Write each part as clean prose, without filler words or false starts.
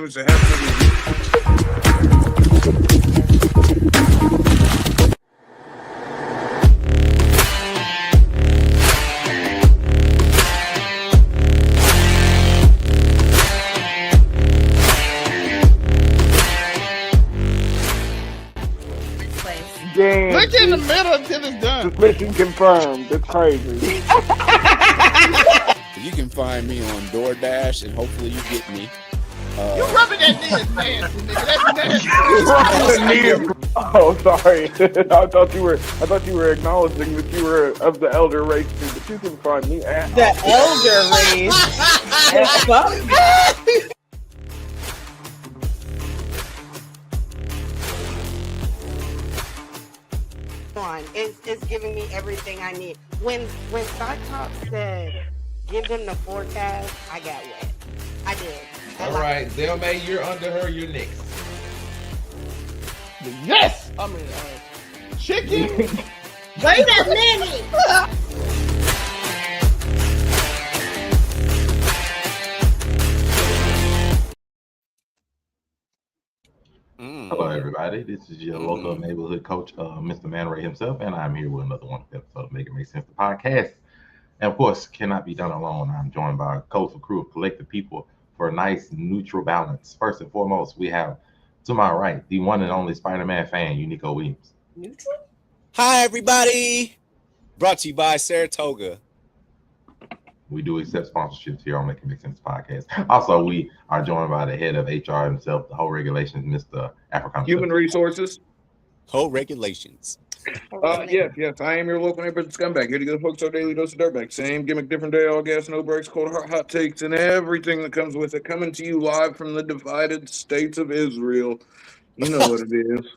was the head of the Damn, Look in the middle until it's done. Suspicion confirmed. That's crazy. You can find me on DoorDash, and hopefully you get me. You rubbing that knee is nasty, nigga. That's nasty. Oh, sorry. I thought you were acknowledging that you were of the elder race too, but you can find me at The elder race. That's fuck. It's giving me everything I need. When Stock Talk said, give them the forecast, I got wet. I did. All right, Zelmay, you're under her. You're next. Yes! I mean, chicken. Wait a minute. Hello, everybody. This is your local neighborhood coach, Mr. Man Ray himself, and I'm here with another wonderful episode of Make It Make Sense, the podcast. And of course, cannot be done alone. I'm joined by a colorful crew of collective people for a nice neutral balance. First and foremost, we have to my right the one and only Spider-Man fan, Unico Williams. Neutral? Hi, everybody. Brought to you by Saratoga. We do accept sponsorships here on Make It Make Sense podcast. Also, we are joined by the head of HR himself, the whole regulations, Mr. African Human resources. Co-regulations. Yes. I am your local neighborhood scumbag. Here to get the folks our daily dose of dirtbag. Same gimmick, different day, all gas, no breaks, cold hot takes, and everything that comes with it. Coming to you live from the divided states of Israel. You know what it is.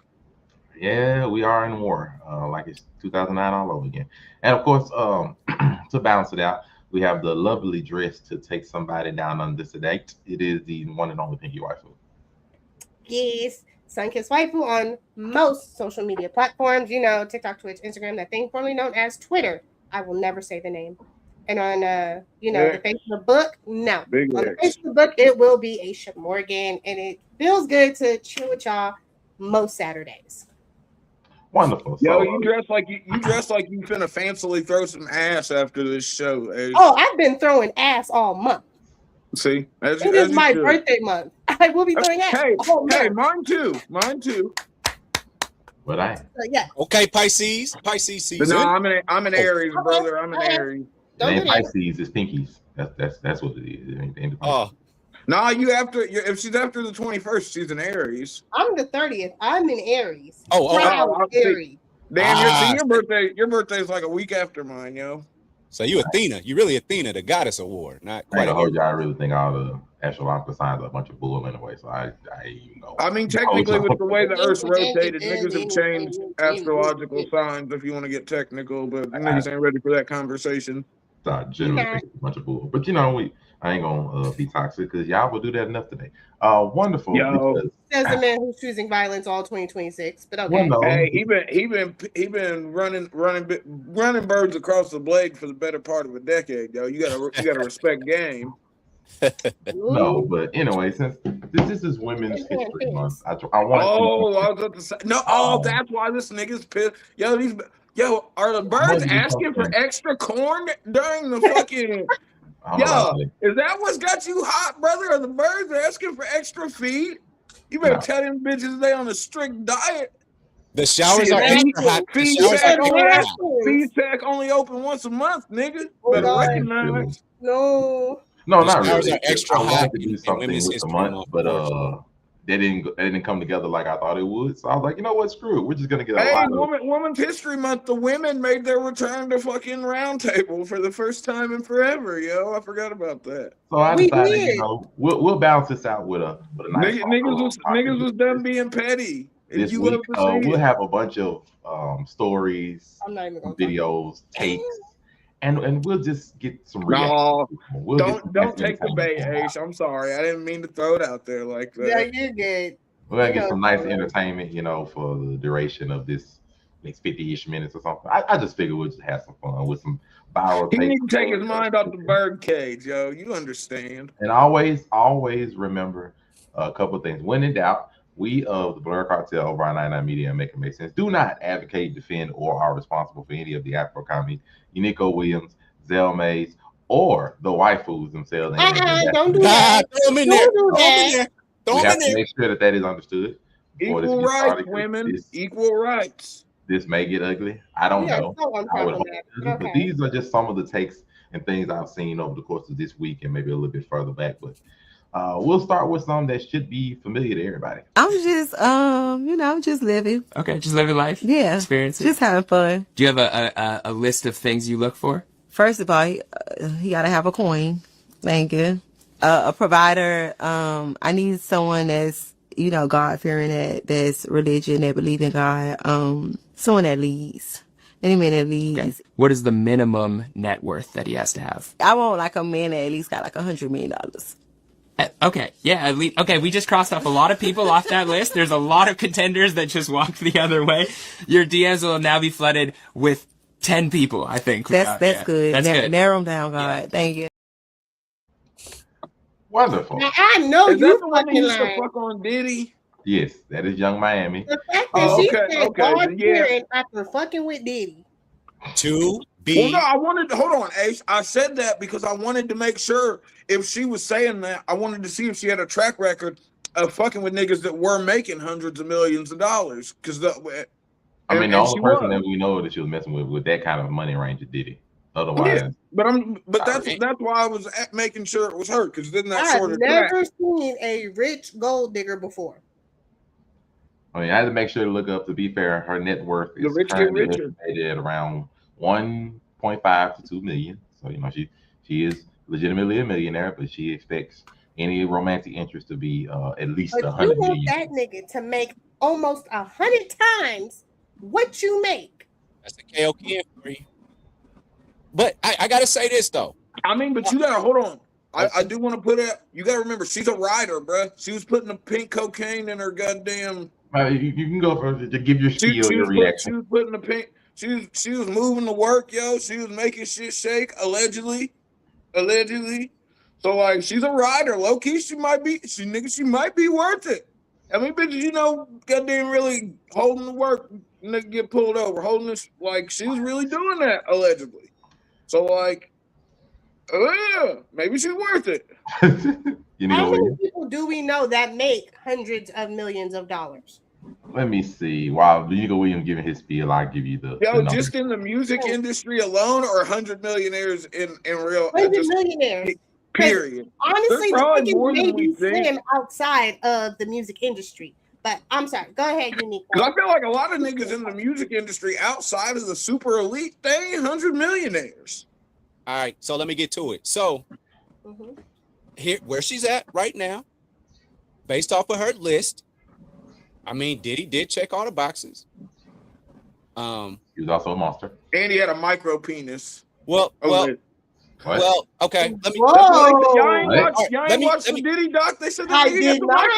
Yeah, we are in war, like it's 2009 all over again. And of course, to balance it out, we have the lovely dress to take somebody down on this date. It is the one and only Pinky Waifu. Yes. Sunkissed Waifu on most social media platforms. You know, TikTok, Twitch, Instagram, that thing formerly known as Twitter. I will never say the name. And on, the Facebook book, no. Big on the X. Facebook book, it will be Aisha Morgan. And it feels good to chill with y'all most Saturdays. Wonderful. Yo, So, you dress like you finna fancily throw some ass after this show. Oh, I've been throwing ass all month. See, It is my birthday month. I will be throwing ass. Hey, mine too. but I So, yeah. Okay, Pisces season. But no, I'm an Aries, brother. I'm an Aries. it ain't Pisces, it's Pinkies. That's what it is. It ain't Oh, No, if she's after the 21st, she's an Aries. I'm the 30th. I'm in Aries. Oh, Proud Aries. Damn, your birthday is like a week after mine, yo. so you Athena. You really Athena, the goddess award. Not I ain't quite. gonna hold you. I really think all the astrological signs are a bunch of bull anyway. So I you know. I mean, technically, with the way the Earth's rotated, niggas have changed astrological signs. If you want to get technical, but niggas ain't ready for that conversation. Generally think it's a bunch of bull. But I ain't gonna be toxic because y'all will do that enough today. Wonderful. Yo. Because, Says the man who's choosing violence all 2026. But okay. well, no, Hey, he been running birds across the blade for the better part of a decade, yo. You gotta respect game. no, but anyway, since this is Women's History Month, I want. I was about to say no. Oh, that's why this nigga's pissed. Yo, are the birds asking for extra corn during the fucking? Is that what's got you hot, brother? Are the birds asking for extra feed? You better tell them bitches they on a strict diet. The showers are extra hot. Feed Tech only open once a month, nigga. Better recognize. No, not showers really. are extra I wanted hot to do in something Women's with the History month, Month. but they didn't come together like I thought it would. So I was like, you know what, screw it. We're just gonna get a Hey, lot of Women's History Month, the women made their return to fucking round table for the first time in forever, yo. I forgot about that. So I decided, we'll balance this out with a nice niggas was done being petty. This week, we'll have a bunch of stories, I'm not even gonna videos, takes, and we'll just get some. No, don't take the bait, Ace. I'm sorry, I didn't mean to throw it out there like that. Yeah, you're good. We're gonna get some nice entertainment, for the duration of this next 50-ish minutes or something. I just figured we'll just have some fun with some viral. He needs to take his mind off the bird cage, yo. You understand? And always remember a couple of things. When in doubt, we of the Blur Cartel over on 99 Media and Make It Make Sense do not advocate, defend, or are responsible for any of the Afro comedy, Unico Williams, Zell Mays, or the waifus themselves. Don't do that. Throw them in there. Throw We them have in to there. make sure that is understood. Equal rights, women. Equal rights. This may get ugly. I don't know. I would hope it doesn't, but these are just some of the takes and things I've seen over the course of this week and maybe a little bit further back. But we'll start with some that should be familiar to everybody. I'm just, just living. Okay, just living life. Yeah, experiences. Just having fun. Do you have a list of things you look for? First of all, you gotta have a coin. Thank you. A provider. I need someone that's God fearing, that's religion, that believe in God. Someone that leads. Any man that leads. Okay. What is the minimum net worth that he has to have? I want like a man that at least got like $100 million. Okay, yeah, at least. Okay, we just crossed off a lot of people off that list. There's a lot of contenders that just walked the other way. Your DMs will now be flooded with 10 people, I think. That's good. That's good. Narrow them down, God. Yeah. Thank you. Wonderful. Now, I know is you that the one fucking who used to lying. fuck on Diddy? Yes, that is Young Miami. The fact that she said God fearing after fucking with Diddy. To be. Well, no, I wanted to hold on, Ace. I said that because I wanted to make sure if she was saying that, I wanted to see if she had a track record of fucking with niggas that were making hundreds of millions of dollars. Because the only person that we know that she was messing with that kind of money range is Diddy. Otherwise, yeah, but that's why I was making sure it was her, because then that sort of. I've never seen a rich gold digger before. I mean, I had to make sure to look up. To be fair, her net worth is currently estimated at around 1.5 to 2 million. So she is legitimately a millionaire, but she expects any romantic interest to be at least 100 million. You want that nigga to make almost 100 times what you make. That's the KOK for you. But I gotta say this though. I mean, but you gotta hold on. I do want to put it. You gotta remember, she's a writer, bruh. She was putting the pink cocaine in her goddamn. You can go for to give your spiel, your reaction. She was putting the pink. She was moving to work, yo. She was making shit shake, allegedly. So like, she's a writer. Low key, she might be worth it. I mean, bitches, goddamn really holding the work, nigga get pulled over, holding this, like, she was really doing that, allegedly. So, like, yeah, maybe she's worth it. How many people do we know that make hundreds of millions of dollars? Let me see. While Unico Williams giving his spiel, I'll give you the just in the music industry alone, or 100 millionaires in real? 100 millionaires. Period. Honestly, the may be slim outside of the music industry. But I'm sorry. Go ahead, Unico. Because I feel like a lot of niggas in the music industry outside of the super elite, they ain't 100 millionaires. All right, so let me get to it. So here, where she's at right now, based off of her list, I mean, Diddy did check all the boxes. He was also a monster, and he had a micro penis. Well, okay. Let me. Y'all ain't watched the Diddy doc? They said I did not.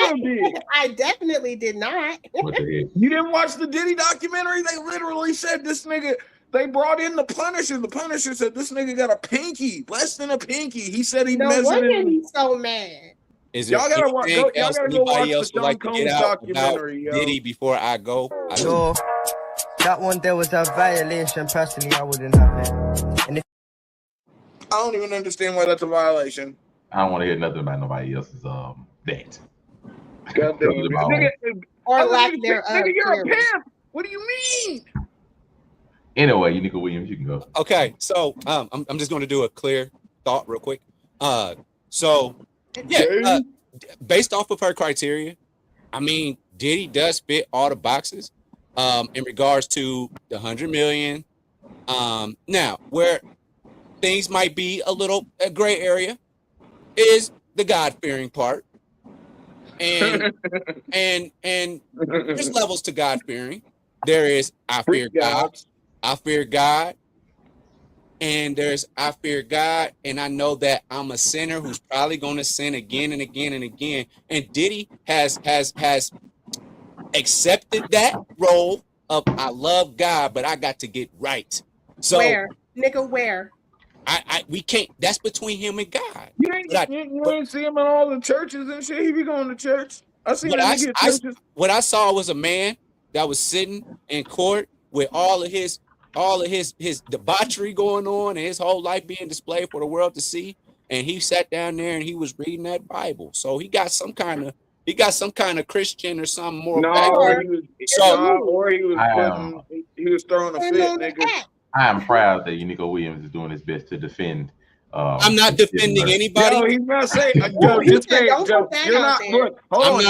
I definitely did not. You didn't watch the Diddy documentary? They literally said this nigga. They brought in the Punisher. The Punisher said this nigga got a pinky, less than a pinky. He said he measured it. He's so mad. Y'all gotta watch the Sean Combs documentary. Diddy, before I go. That one there was a violation. Personally, I wouldn't have it. And I don't even understand why that's a violation. I don't want to hear nothing about nobody else's that. Or lack thereof. Nigga, you're a pimp. What do you mean? Anyway, Unico Williams, you can go. Okay, so I'm just going to do a clear thought real quick. Based off of her criteria, I mean, Diddy does fit all the boxes in regards to the 100 million. Now, where things might be a gray area is the God-fearing part. And there's levels to God-fearing. There is I fear God, and there's I fear God, and I know that I'm a sinner who's probably going to sin again and again and again. And Diddy has accepted that role of I love God, but I got to get right. So where? we can't. That's between him and God. You ain't see him in all the churches and shit. He be going to church. I seen that nigga at churches. What I saw was a man that was sitting in court with all of his debauchery going on and his whole life being displayed for the world to see. And he sat down there and he was reading that Bible. So he got some kind of Christian or something more. Or he was throwing a fit, nigga. I am proud that Nico Williams is doing his best to defend. I'm not defending anybody. Yo, he's not saying.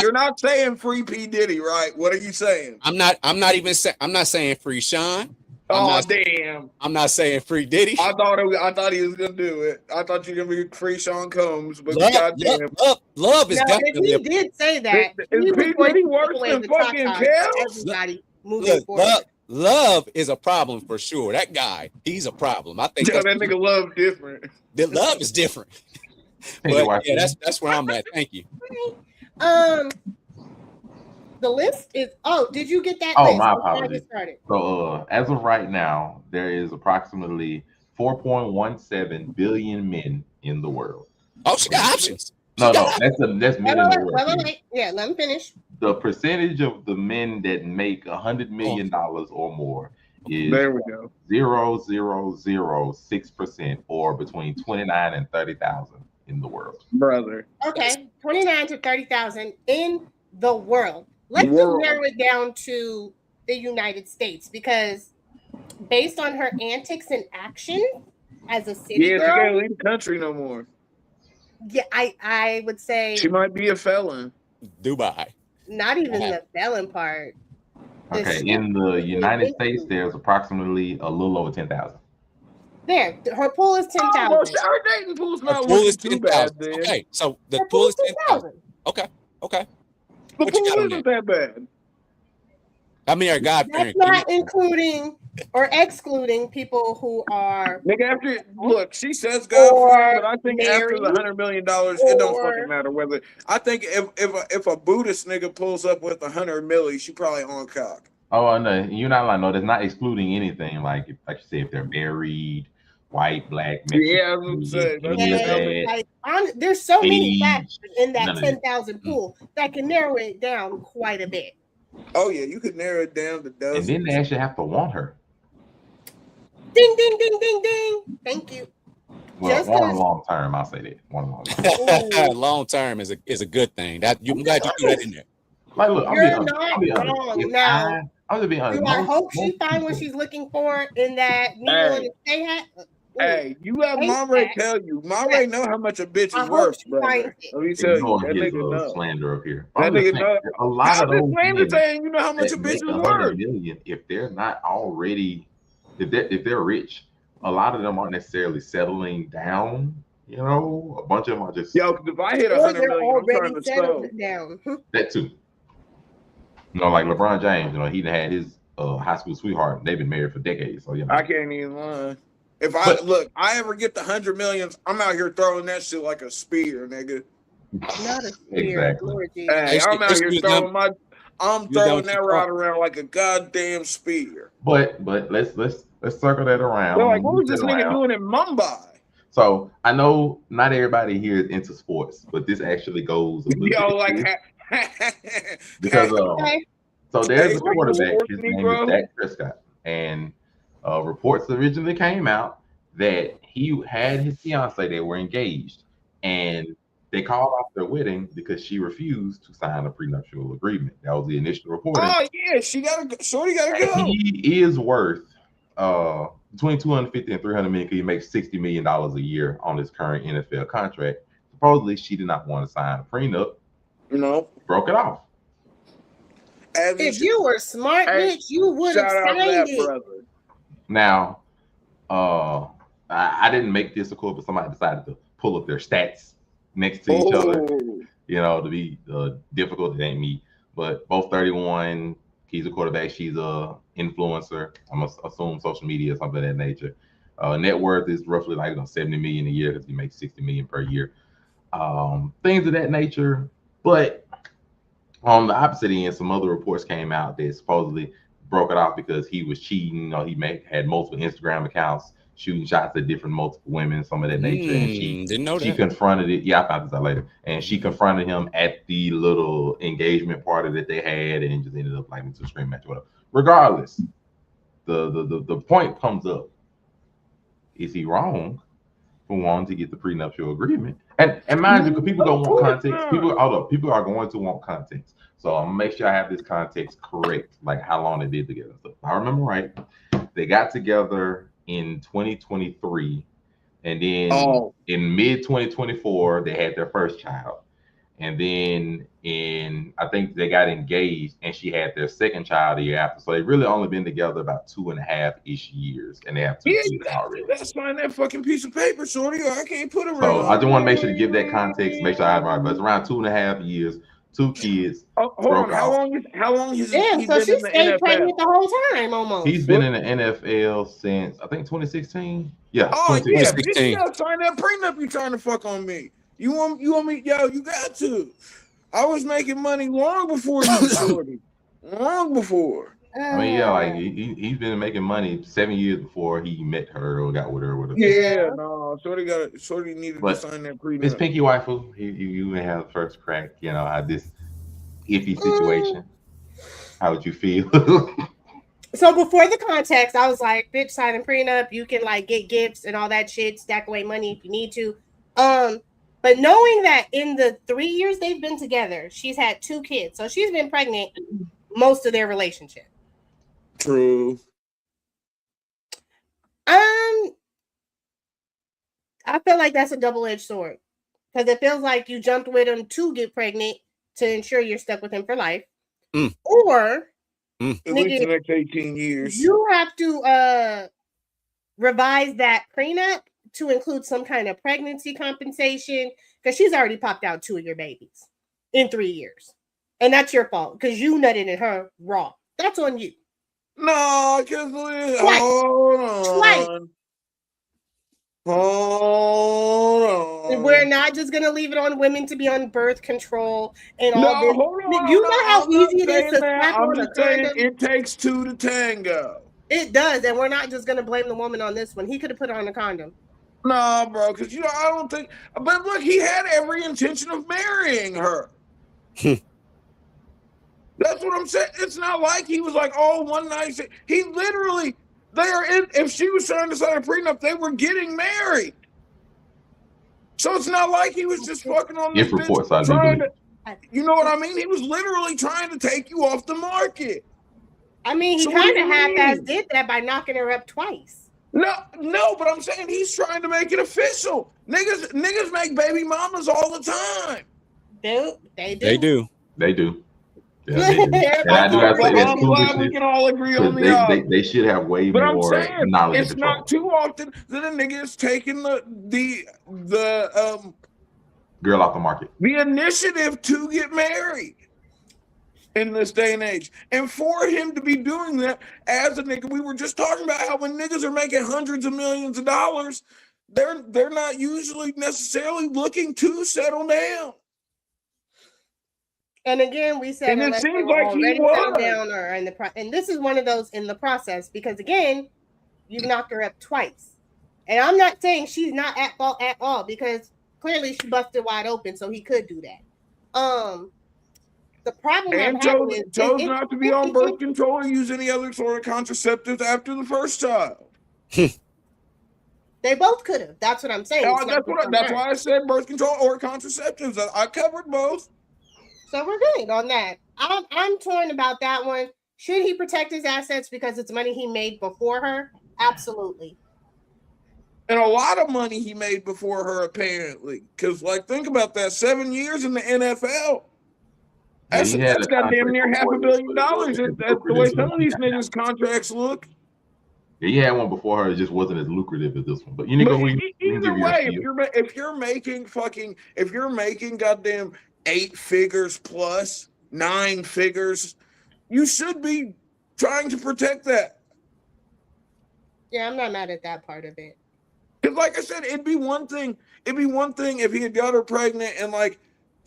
You're not saying free P Diddy, right? What are you saying? I'm not saying free Sean. Damn. I'm not saying free Diddy. I thought he was gonna do it. I thought you were gonna be free Sean Combs, but love is definitely. He did say that. Is P Diddy worse than fucking Kel? Everybody moving forward. Love is a problem for sure. That guy, he's a problem. I think that nigga Love different. The love is different. But yeah, that's where I'm at. Thank you. The list is. Oh, did you get that? Oh, my apologies. So, as of right now, there is approximately 4.17 billion men in the world. Oh, she got options. No, that's men in the world. Yeah, let me finish. The percentage of the men that make $100 million or more is 0.006%, or between 29 and 30,000 in the world. Brother. Okay, 29 to 30,000 in the world. Let's just narrow it down to the United States, because based on her antics and action as a city girl, she can't leave the country no more. Yeah, I would say she might be a felon. Dubai. Not even the felon part. Okay, in the United States, there's approximately a little over 10,000. There, her pool is 10,000. Our dating pool's not too bad. Okay, so the pool is 10,000. Okay. The pool isn't that bad. I mean, our God. That's not including or excluding people who are. Nigga, look, she says God, but I think after the $100 million, it don't fucking matter whether. I think if a Buddhist nigga pulls up with 100 milli, she probably on cock. Oh no, you're not like no. That's not excluding anything. Like you say, if they're married, white, black, Mexican, yeah, I was saying. There's so many factors in that 10,000 pool that can narrow it down quite a bit. Oh yeah, you could narrow it down to dozens. And then they actually have to want her. Ding, ding, ding, ding, ding. Thank you. Well, one long term, I'll say that. One long term. Long term is a good thing. I'm glad you threw that in there. Like, look, You're not wrong. Now, I'm be honest. Do I hope she finds what she's looking for in that needle and stay hat? Hey, you let Monray tell you. Monray know how much a bitch is worth, bro. Let me tell you, that nigga know. Slander up here. That nigga know. A lot of those men saying, you know how much a bitch is worth. Million, if they're not already, if they're rich, a lot of them aren't necessarily settling down. You know, a bunch of them are just. Yo, if I hit 100 million, I'm trying to sell. That too. You know, like LeBron James. You know, he had his high school sweetheart. They've been married for decades. So I can't even lie. If I ever get the 100 millions, I'm out here throwing that shit like a spear, nigga. Not a spear. Exactly. Hey, I'm out here throwing throwing that rod around like a goddamn spear. But let's circle that around. They're like, what was this nigga doing in Mumbai? So I know not everybody here is into sports, but this actually goes a little bit because so there's a quarterback. His name is Dak Prescott, and reports originally came out that he had his fiance. They were engaged, and they called off their wedding because she refused to sign a prenuptial agreement. That was the initial report. Oh yeah, shorty gotta go. He is worth between 250 and 300 million. He makes $60 million a year on his current NFL contract. Supposedly, she did not want to sign a prenup. No, broke it off. If you were smart, bitch, you would have signed it. Brother. Now, I didn't make this, of course, but somebody decided to pull up their stats next to each other, you know, to be difficult. It ain't me, but both 31. He's a quarterback. She's a influencer. I'm gonna assume social media or something of that nature. Net worth is roughly like 70 million a year because he makes 60 million per year. Things of that nature. But on the opposite end, some other reports came out that supposedly broke it off because he was cheating. Or he had multiple Instagram accounts shooting shots at different multiple women, some of that nature. And she Didn't know she that. confronted it. Yeah, I found this out later. And she confronted him at the little engagement party that they had, and just ended up like into a scream match or whatever. Regardless, the point comes up: is he wrong for wanting to get the prenuptial agreement? And mind you, people don't want context. People are going to want context. So I'm gonna make sure I have this context correct, like how long they did together. So if I remember right, they got together in 2023, and then in mid 2024 they had their first child, and then I think they got engaged, and she had their second child a year after. So they've really only been together about 2.5-ish years, and they have 2 kids already. Let's sign that fucking piece of paper, shorty, or I can't put it around. So I just want to make sure to give that context, make sure I have it right. But it's around 2.5 years, 2 kids. Hold on, how long has Damn, so she stayed pregnant the whole time almost. He's been in the NFL since I think 2016. Yeah. Oh 2016. Yeah, bitch, you gotta sign that prenup. You trying to fuck on me? You want me? Yo, you got to. I was making money long before you, shorty. Long before. I mean, yeah, like he's been making money 7 years before he met her or got with her or whatever. Yeah, no, shorty needed to sign that prenup. Miss Pinky Waifu, you have the first crack, at this iffy situation. How would you feel? So before the context, I was like, bitch, sign a prenup. You can like get gifts and all that shit, stack away money if you need to. But knowing that in the 3 years they've been together, she's had 2 kids. So she's been pregnant most of their relationship. True. I feel like that's a double-edged sword. Because it feels like you jumped with him to get pregnant to ensure you're stuck with him for life. Or at least the next 18 years. You have to revise that prenup to include some kind of pregnancy compensation, because she's already popped out 2 of your babies in 3 years. And that's your fault because you nutted in her raw. That's on you. No, because hold on. We're not just gonna leave it on women to be on birth control and all this. Hold on, you know how easy it is to slap I'm on just a saying condom? it takes 2 to tango. It does, and we're not just gonna blame the woman on this one. He could have put on a condom. No, bro, because I don't think. But look, he had every intention of marrying her. That's what I'm saying. It's not like he was like, oh, one night. He literally, if she was trying to sign a prenup, they were getting married. So it's not like he was just fucking on this bitch trying to, you know what I mean? He was literally trying to take you off the market. I mean, he kind of half-ass did that by knocking her up twice. No, but I'm saying he's trying to make it official. Niggas make baby mamas all the time. They do. Yeah, and I do have to say that's glad we can all agree on the they should have way more knowledge. It's not too often that a nigga is taking the girl off the market. The initiative to get married in this day and age. And for him to be doing that as a nigga, we were just talking about how when niggas are making hundreds of millions of dollars, they're not usually necessarily looking to settle down. And again, we said, and it seems like he was down or in the and this is one of those in the process, because again, you knocked her up twice. And I'm not saying she's not at fault at all, because clearly she busted wide open, so he could do that. The problem and chose not to be on birth control or use any other sort of contraceptives after the first child. They both could have. That's what I'm saying. That's why I said birth control or contraceptives. I covered both. So we're good on that. I'm torn about that one. Should he protect his assets because it's money he made before her? Absolutely. And a lot of money he made before her, apparently. Because, think about that. 7 years in the NFL. That's got damn near $500 million. That's the way some of these niggas' contracts look. Yeah, he had one before her. It just wasn't as lucrative as this one. But either way, if you're making goddamn 8 figures plus 9 figures, you should be trying to protect that. Yeah, I'm not mad at that part of it. Because like I said, it'd be one thing if he had got her pregnant and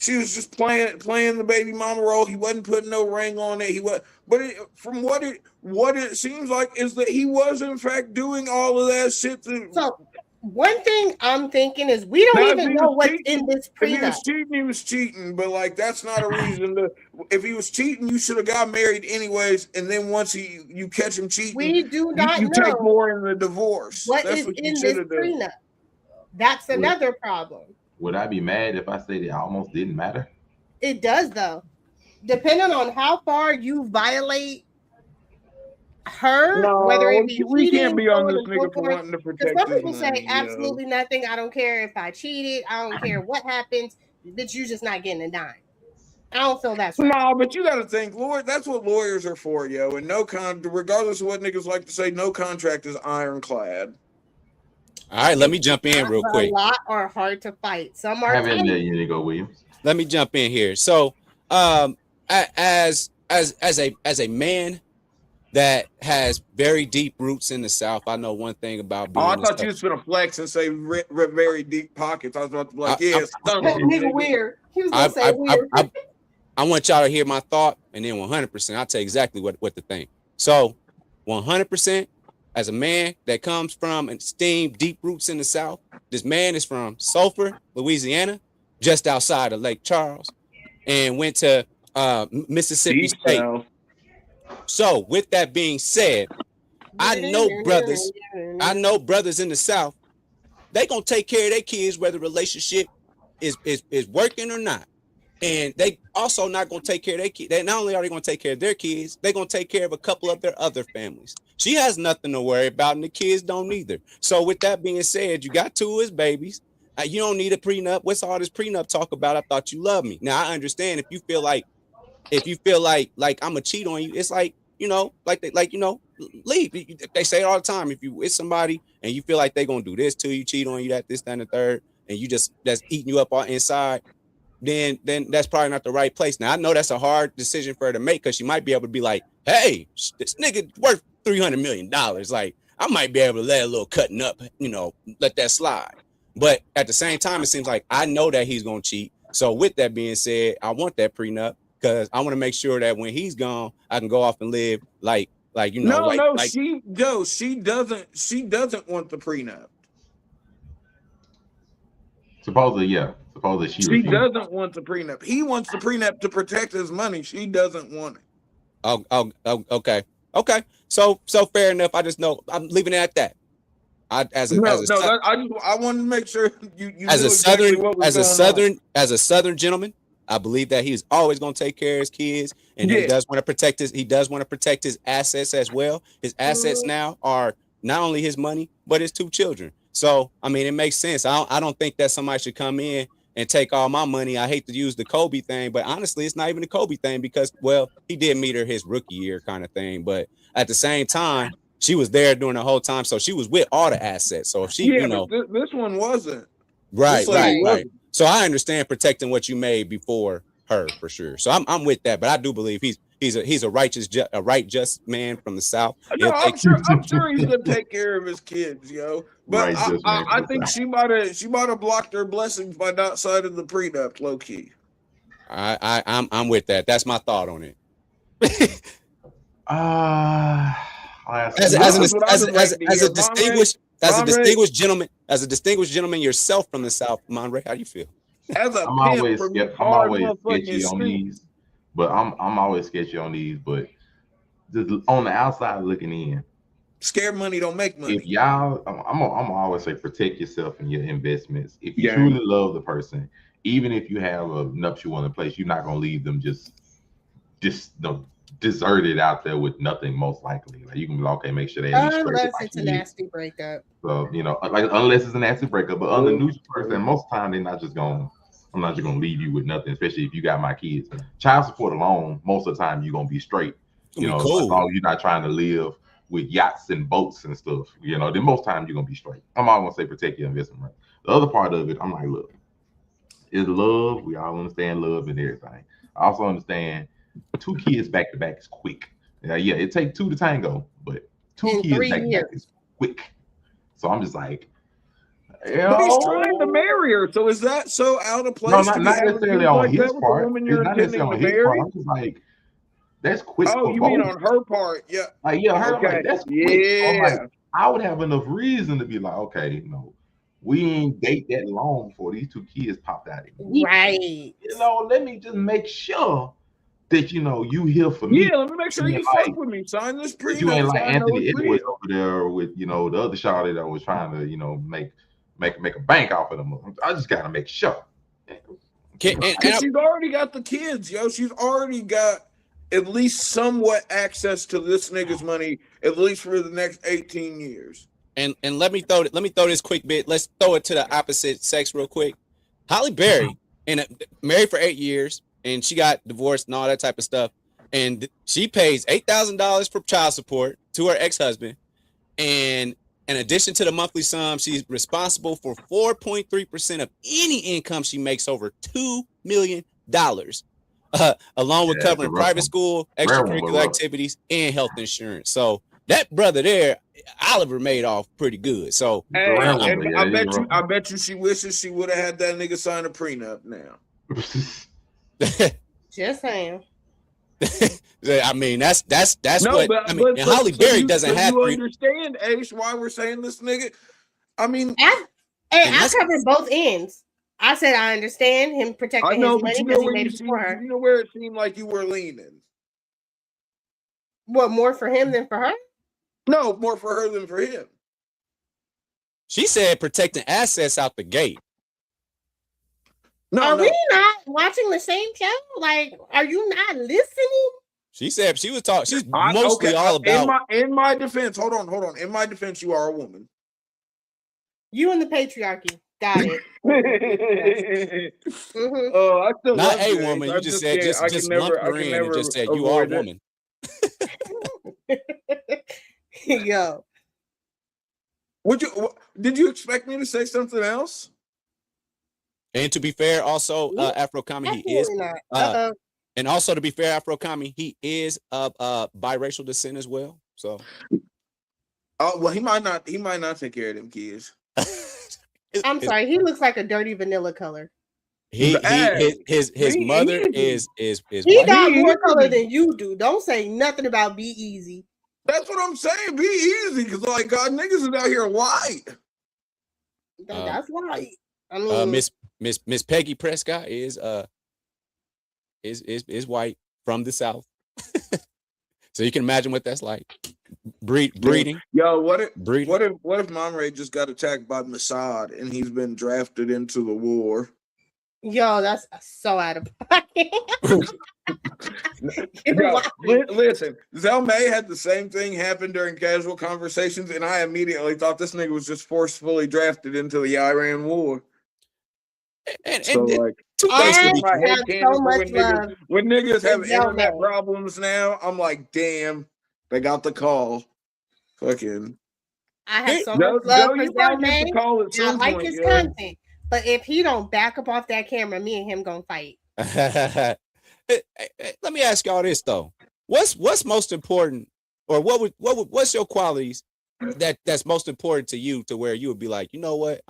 She was just playing the baby mama role. He wasn't putting no ring on it. He was, but from what it seems like is that he was in fact doing all of that shit. So one thing I'm thinking is we don't even know what's in this prenup. If he was cheating, he was cheating. But like that's not a reason to. If he was cheating, you should have got married anyways. And then once you catch him cheating, we do not you know take more in the divorce. What is in this prenup? That's another problem. Would I be mad if I said it almost didn't matter? It does though. Depending on how far you violate her, whether it be we cheating, can't be on this nigga for wanting to protect. Some people say absolutely nothing. I don't care if I cheated. I don't care what happens. Bitch, you just not getting a dime. I don't feel that's right. No, but you got to think, Lord. That's what lawyers are for, yo. And regardless of what niggas like to say, no contract is ironclad. All right, let me jump in real quick. A lot are hard to fight. Some are. Have it there, Inigo Williams. Let me jump in here. So, as a man that has very deep roots in the South, I know one thing about being. I thought you was gonna flex and say very deep pockets. I was about to be like, nigga weird. He was gonna say weird. I want y'all to hear my thought, and then 100%, I'll tell you exactly what to think. So, 100%, as a man that comes from and esteemed deep roots in the South, this man is from Sulphur, Louisiana, just outside of Lake Charles, and went to Mississippi State. So, with that being said, I know brothers in the South, they gonna take care of their kids whether the relationship is working or not. And they also not gonna take care of their kids. They not only are they gonna take care of their kids, they're gonna take care of a couple of their other families. She has nothing to worry about, and the kids don't either. So with that being said, you got two of his babies. You don't need a prenup. What's all this prenup talk about? I thought you loved me. Now I understand if you feel like I'm gonna cheat on you, it's like, leave. They say it all the time. If you with somebody and you feel like they're gonna do this to you, cheat on you, that, this, that, and the third, and that's eating you up all inside, then that's probably not the right place. Now I know that's a hard decision for her to make because she might be able to be like, hey, this nigga worth $300 million. Like I might be able to let a little cutting up, let that slide. But at the same time, it seems like I know that he's gonna cheat. So with that being said, I want that prenup because I want to make sure that when he's gone, I can go off and live she doesn't want the prenup. Supposedly, yeah. Supposedly she doesn't want the prenup. He wants the prenup to protect his money. She doesn't want it. Oh, okay. So fair enough. I just know I'm leaving it at that. I wanted to make sure you as a southern gentleman, I believe that he's always going to take care of his kids, and he does want to protect his assets as well. His assets now are not only his money, but his two children. So, I mean, it makes sense. I don't think that somebody should come in and take all my money. I hate to use the Kobe thing, but honestly, it's not even the Kobe thing because, well, he did meet her his rookie year kind of thing. But at the same time, she was there during the whole time. So she was with all the assets. So if she, this one wasn't. Right. So I understand protecting what you made before her for sure. So I'm with that, but I do believe he's a right just man from the South. No, I'm sure he's gonna take care of his kids, yo. But I think she might have blocked her blessings by not signing the prenup, low key. I'm with that. That's my thought on it. As a distinguished gentleman yourself from the South, Monray, how do you feel? I'm always sketchy on these, but I'm always sketchy on these. But on the outside looking in, scared money don't make money. If y'all, I'm always say protect yourself and your investments. If you truly love the person, even if you have a nuptial in place, you're not gonna leave them just deserted out there with nothing. Most likely, like you can be like, okay, make sure they unless it's a nasty breakup. So like unless it's a nasty breakup, but on the neutral person, most of the time they're not just gonna. I'm not just gonna leave you with nothing, especially if you got my kids. Child support alone, most of the time you're gonna be straight. Cool. As long as you're not trying to live with yachts and boats and stuff. Then most times you're gonna be straight. I'm always gonna say protect your investment. Right. The other part of it, I'm like, look, is love. We all understand love and everything. I also understand 2 kids back to back is quick. Yeah, it takes 2 to tango, but 2 kids back to back is quick. So I'm just like, But he's trying to marry her. So is that so out of place? No, to not be having necessarily kids on like his that with the part. woman It's you're not intending necessarily to on his marry? part. I'm just like, that's quick. Oh, you mean on her part? Yeah. Like, yeah, her, Okay. like, that's quick. So I'm Yeah. like, I would have enough reason to be like, okay, you know, we ain't date that long before these two kids popped out. Right. You know, let me just make sure that, you know, you here for me. Yeah, let me make sure And you like, fuck with me. Sign this prenup. you ain't like so I know Anthony it's Edwards real. over there with, you know, the other shawty that was trying to, you know, make a bank off of them. I just gotta make sure. Because she's already got the kids, yo. She's already got at least somewhat access to this nigga's money, at least for the next 18 years. And let me throw this quick bit. Let's throw it to the opposite sex real quick. Halle Berry, and married for 8 years, and she got divorced and all that type of stuff. And she pays $8,000 for child support to her ex-husband. And in addition to the monthly sum, she's responsible for 4.3% of any income she makes over $2 million, along with covering private school, extracurricular activities, and health insurance. So that brother there, Oliver, made off pretty good. So hey, and I bet you she wishes she would have had that nigga sign a prenup now. Just saying. I mean, that's no, what but, I mean. And Halle Berry doesn't have. You understand, Ace, why we're saying this nigga? I mean, I covered both ends. I said I understand him protecting his money because he made it for her. You know where it seemed like you were leaning? What, more for him than for her? No, more for her than for him. She said protecting assets out the gate. No, are we not watching the same show? Like, are you not listening? She said she was talking. She's mostly all about. In my defense, hold on. In my defense, you are a woman. You and the patriarchy. Got it. Oh, I still not love a woman. You just said just lumped her in and just said you are a woman. Yo, did you expect me to say something else? And to be fair, also Afro Kami, he is and also to be fair, Afro Kami, he is of biracial descent as well. So well, he might not take care of them kids. I'm sorry, he looks like a dirty vanilla color. His mother is he got more color than you do. Don't say nothing about Be Easy. That's what I'm saying. Be easy, because like God, niggas is out here white. That's white. I mean, Miss Peggy Prescott is white from the South. So you can imagine what that's like. Breeding. Yo, what if Mom Ray just got attacked by Mossad and he's been drafted into the war? Yo, that's so out of pocket. Listen, Zell May had the same thing happen during casual conversations, and I immediately thought this nigga was just forcefully drafted into the Iran war. And so like, when niggas have internet problems now, I'm like, damn, they got the call. Fucking, I have so much love for Zell May. I like his content, but if he don't back up off that camera, me and him gonna fight. Let me ask y'all this though: what's most important, or what's your qualities that's most important to you, to where you would be like, you know what,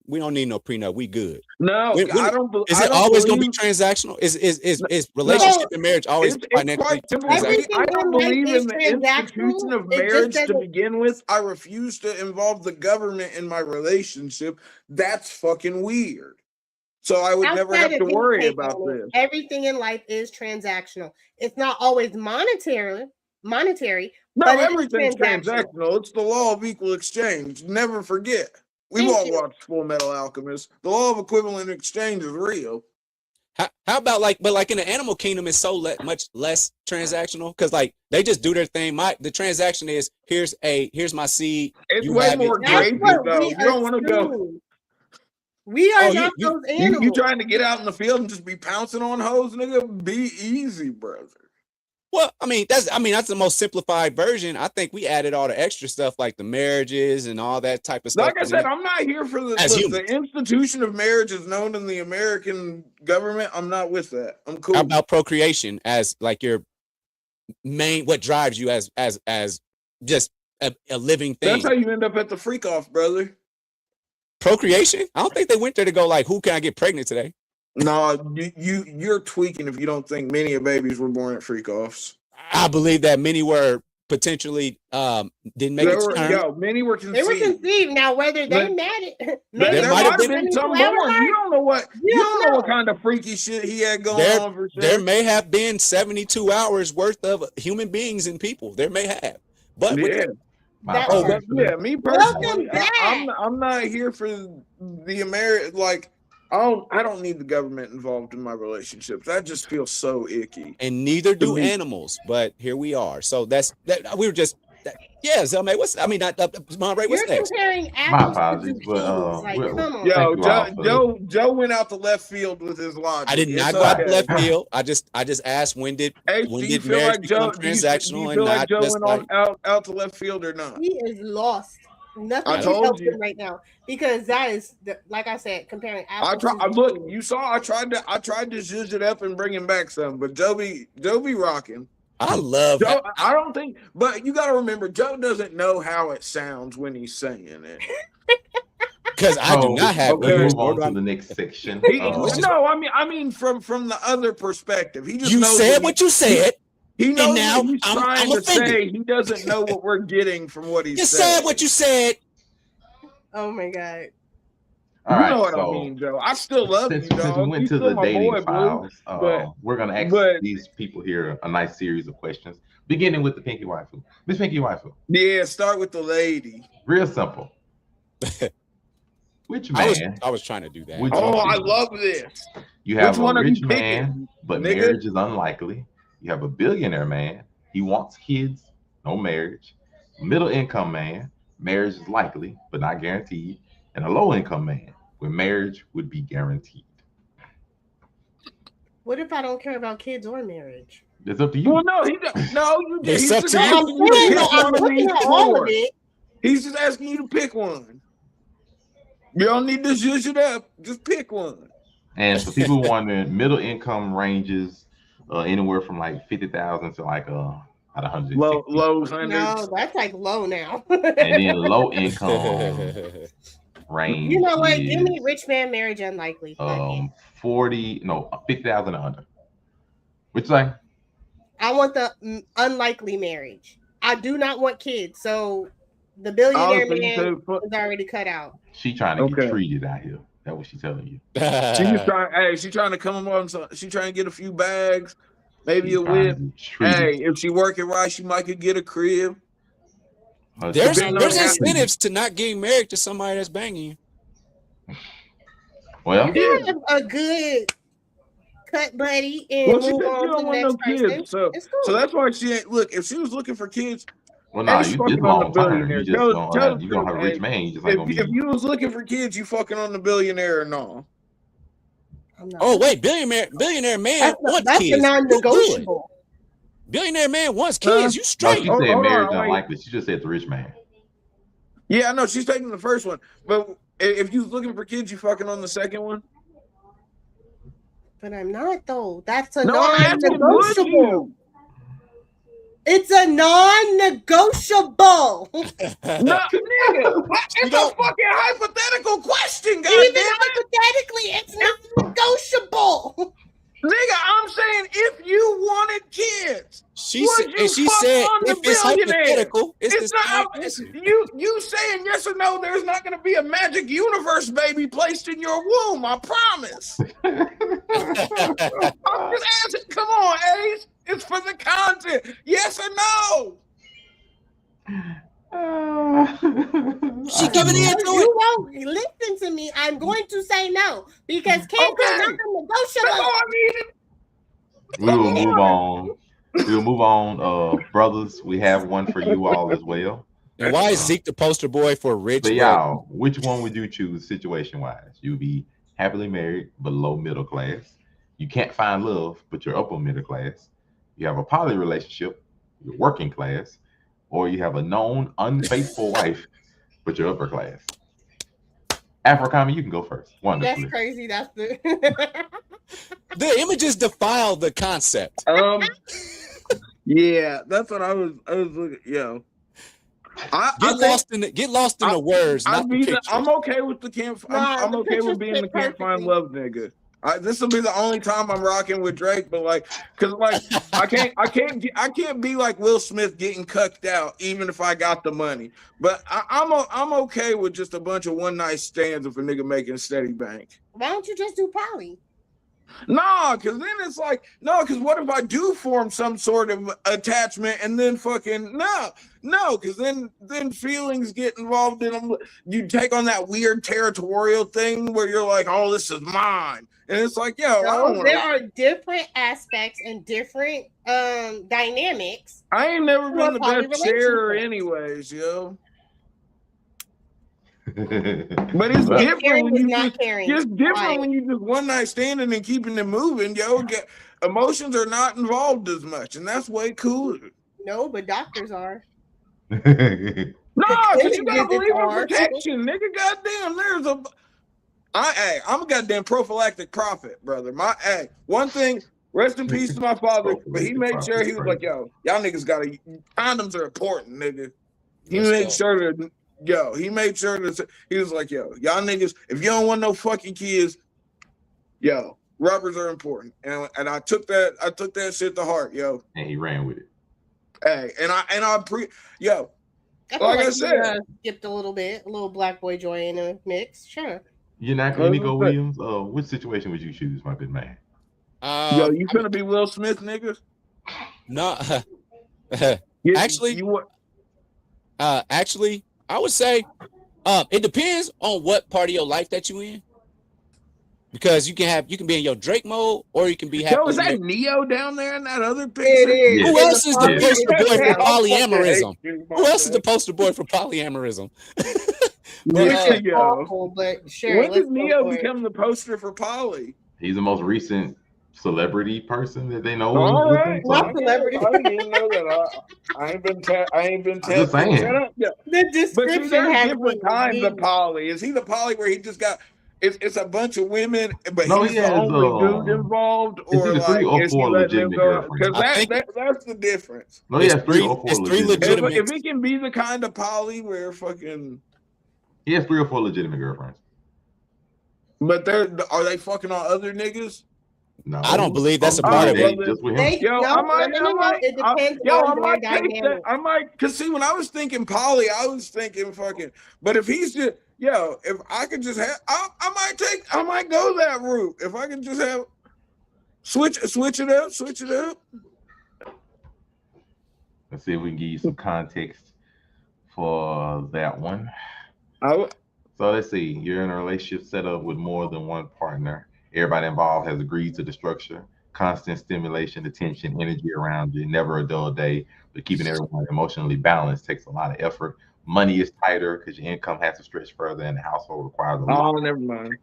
we don't need no prenup, we good. No, I don't. Is it always going to be transactional? Is relationship and marriage always financially transactional? I don't believe in the institution of marriage to begin with. I refuse to involve the government in my relationship. That's fucking weird. So I would never have to worry about this. Everything in life is transactional. It's not always monetary. No, everything's transactional. It's the law of equal exchange. Never forget. We've all watched Full Metal Alchemist. The law of equivalent exchange is real. How about like in the animal kingdom, it's so much less transactional, because like they just do their thing. The transaction is here's my seed. It's way more crazy though. You don't want to go. We are not those animals. You trying to get out in the field and just be pouncing on hoes, nigga? Be easy, brother. Well, I mean that's the most simplified version. I think we added all the extra stuff like the marriages and all that type of stuff. Like I said, I'm not here for the institution of marriage is known in the American government. I'm not with that. I'm cool. How about procreation as like your main, what drives you as just a living thing? That's how you end up at the freak off, brother. procreation. I don't think they went there to go like, who can I get pregnant today? No, you're tweaking if you don't think many of babies were born at freak offs. I believe that many were potentially didn't make it to term. Yo, many were conceived. They were conceived. Now whether they mad it, there might have been some born. You don't know what what kind of freaky shit he had going on. For there may have been 72 hours worth of human beings and people. There may have, but yeah. Me personally, I'm not here for the American. Like, I don't need the government involved in my relationships. That just feels so icky. And neither do animals. But here we are. So that's that. We were just. Yeah, Zelmay, Monterey, what's You're next? comparing My apologies, but like, come on. Yo, Joe went out the left field with his logic. I did not go out the left field. I just asked when did marriage become transactional and not just like out to left field or not? He is lost. Nothing is helping him right now because that is like I said, comparing apples. Look, you saw. I tried to zhuzh it up and bring him back some, but Joe be rocking. I love Joe. I don't think, but you got to remember, Joe doesn't know how it sounds when he's saying it. Because I do not have. Move on to the next section. No, I mean from the other perspective. He just you knows said what you said. He knows and now what he's trying to say. He doesn't know what we're getting from what he's saying. You said what you said. Oh my God. All you right, know what I mean, Joe. I still love you, dog. Since we went to the dating files, we're going to ask these people here a nice series of questions, beginning with the Pinky Waifu. Miss Pinky Waifu. Yeah, start with the lady. Real simple. Which man? I was trying to do that. I love this. You have a rich man, but marriage is unlikely. You have a billionaire man. He wants kids, no marriage. Middle income man, marriage is likely, but not guaranteed. And a low income man, where marriage would be guaranteed. What if I don't care about kids or marriage? It's up to you. Well, no, he's up just to asking you. you to pick I'm one of looking these at all four. of it. He's just asking you to pick one. You don't need to zhuzh it up. Just pick one. And for people wondering, middle income ranges anywhere from like 50,000 to like 100. Low hundreds. No, that's like low now. And then low income range. You know what? Give me rich man marriage unlikely. 50,000 and under. Which like? I want the unlikely marriage. I do not want kids. So the billionaire man is already cut out. She trying to get treated out here. That's what she's telling you. She's trying to come on. She's trying to get a few bags, maybe a whip. Hey, if she working right, she might could get a crib. There's incentives to not getting married to somebody that's banging you. Well, you have a good cut buddy and move on to the next person. So that's why she ain't look. If she was looking for kids. Well, no, you just long term. You just gonna have a rich man. You just ain't gonna be. If you was looking for kids, you fucking on the billionaire or no? Oh wait, billionaire man wants kids. That's a non-negotiable. Billionaire man wants kids. You straight? No, she said marriage unlikely. She just said the rich man. Yeah, I know she's taking the first one, but if you was looking for kids, you fucking on the second one. But I'm not though. That's a non-negotiable. It's a non-negotiable. No, nigga, it's a fucking hypothetical question, guys. Even hypothetically, it's non-negotiable. Nigga, I'm saying if you wanted kids, she said if it's hypothetical, it's not. You saying yes or no? There's not going to be a magic universe baby placed in your womb. I promise. I'm just asking. Come on, Ace. It's for the content. Yes or no? She coming in. You won't listen to me. I'm going to say no because kids are not negotiable. We will move on. We'll move on, brothers. We have one for you all as well. And why is Zeke the poster boy for rich? But y'all, which one would you choose situation-wise? You'll be happily married but low middle class. You can't find love, but you're upper middle class. You have a poly relationship, you're working class, or you have a known unfaithful wife, but you're upper class. Afro-Common, you can go first. That's crazy. That's the the images defile the concept. Yeah, that's what I was looking. Get lost in the words, not the pictures. I'm okay with the camp. I'm okay with being the can't find love nigga. This will be the only time I'm rocking with Drake, but like, cause like I can't be like Will Smith getting cucked out even if I got the money. But I'm okay with just a bunch of one night stands if a nigga making steady bank. Why don't you just do poly? Nah, cause then it's like cause what if I do form some sort of attachment and then fucking no, cause then feelings get involved in them. You take on that weird territorial thing where you're like, oh, this is mine, and it's like, there are different aspects and different dynamics. I ain't never been the best sharer, anyways, yo. But it's different when you just one night standing and keeping it moving, yo. Emotions are not involved as much, and that's way cooler. No, but doctors are. No, because you gotta believe in protection, nigga. Goddamn, I'm a goddamn prophylactic prophet, brother. One thing. Rest in peace to my father, but he made sure he was like, yo, y'all niggas condoms are important, nigga. He made sure that. He made sure that he was like, yo, y'all niggas, if you don't want no fucking kids, rubbers are important. And I took that shit to heart, yo. And he ran with it. Hey, like I said, skipped a little Black Boy Joy in a mix. Sure. You're not going to go Williams? Which situation would you choose, my good man? You finna be Will Smith, nigga? No. Actually, I would say it depends on what part of your life that you in. Because you can be in your Drake mode, or you can be happy. Yo, is that Neo down there in that other picture? It is. Who else is the poster boy for polyamorism? Who else is the poster boy for polyamorism? But sure. When did Neo become the poster for poly? He's the most recent celebrity person that they know. All right. Not celebrity. I didn't even know that. I ain't been just saying. The description but see, there's has different kinds of poly. Is he the poly where he just got it's a bunch of women, but he's the only dude involved, or like 3 or 4 legitimate girlfriends? Because that's the difference. No, he has 3 or 4 legitimate. If he can be the kind of poly where fucking he has 3 or 4 legitimate girlfriends. But are they fucking on other niggas? No, I don't believe that's a part of it. Just with him. I might, cause see, when I was thinking poly, I was thinking fucking. But if he's just, if I could just have, I might go that route. If I can just have, switch it up. Let's see if we can give you some context for that one. So let's see, you're in a relationship set up with more than one partner. Everybody involved has agreed to the structure, constant stimulation, attention, energy around you, never a dull day, but keeping everyone emotionally balanced takes a lot of effort. Money is tighter because your income has to stretch further and the household requires a lot. Oh, never mind.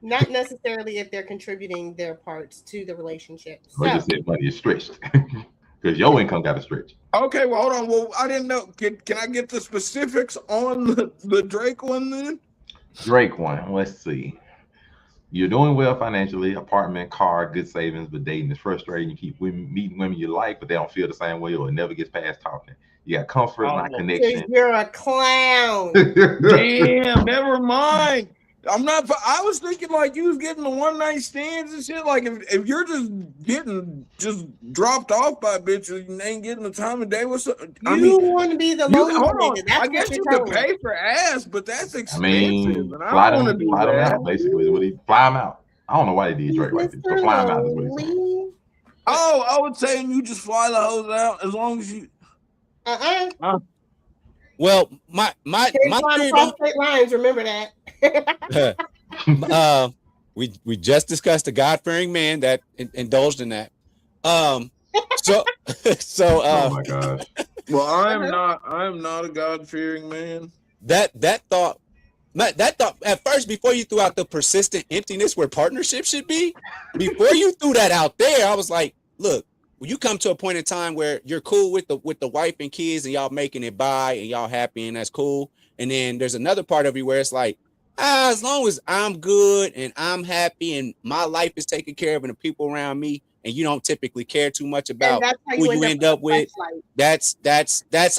Not necessarily if they're contributing their parts to the relationship. So just said money is stretched because your income got to stretch. Okay, well, hold on. Well, I didn't know. Can I get the specifics on the Drake one then? Drake one, let's see. You're doing well financially, apartment, car, good savings, but dating is frustrating. You keep meeting women you like, but they don't feel the same way, or it never gets past talking. You got comfort, not connection. You're a clown. Damn, never mind. I was thinking like you was getting the one night stands and shit. Like if you're just getting dropped off by bitches and ain't getting the time of day, what's up? You want to be the lonely nigga. That's I guess you could pay for ass, but that's expensive. And fly them out, basically. What he fly them out. I don't know why they did Drake like this, but fly them out is what he's saying. Oh, I would say you just fly the hoes out as long as you. Well, my straight lines. Remember that. We just discussed a God-fearing man that indulged in that. Oh my God. Well, I am not a God-fearing man. That thought at first, before you threw out the persistent emptiness where partnership should be, before you threw that out there, I was like, look, when you come to a point in time where you're cool with the wife and kids and y'all making it by and y'all happy and that's cool. And then there's another part of you where it's like, as long as I'm good and I'm happy and my life is taken care of and the people around me, and you don't typically care too much about who you end up with, that's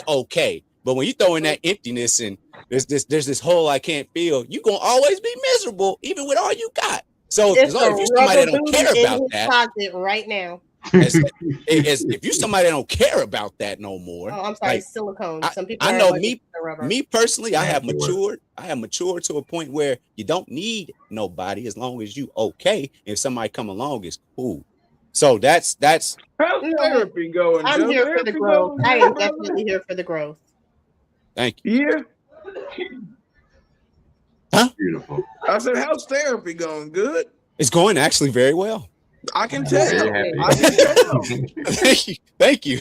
okay. But when you throw in that emptiness and there's this hole I can't feel, you're gonna always be miserable, even with all you got. So It's as long as you're somebody that don't care about that closet right now. if you're somebody that don't care about that no more. Oh, I'm sorry, like, silicone. Some people I know me personally, I have matured. I have matured to a point where you don't need nobody as long as you okay. If somebody come along, it's cool. So that's how's therapy going? I'm here for the growth. I am definitely here for the growth. Thank you. Yeah. Huh? Beautiful. I said, how's therapy going? Good. It's going actually very well. I can tell. I can tell. Thank you. Thank you.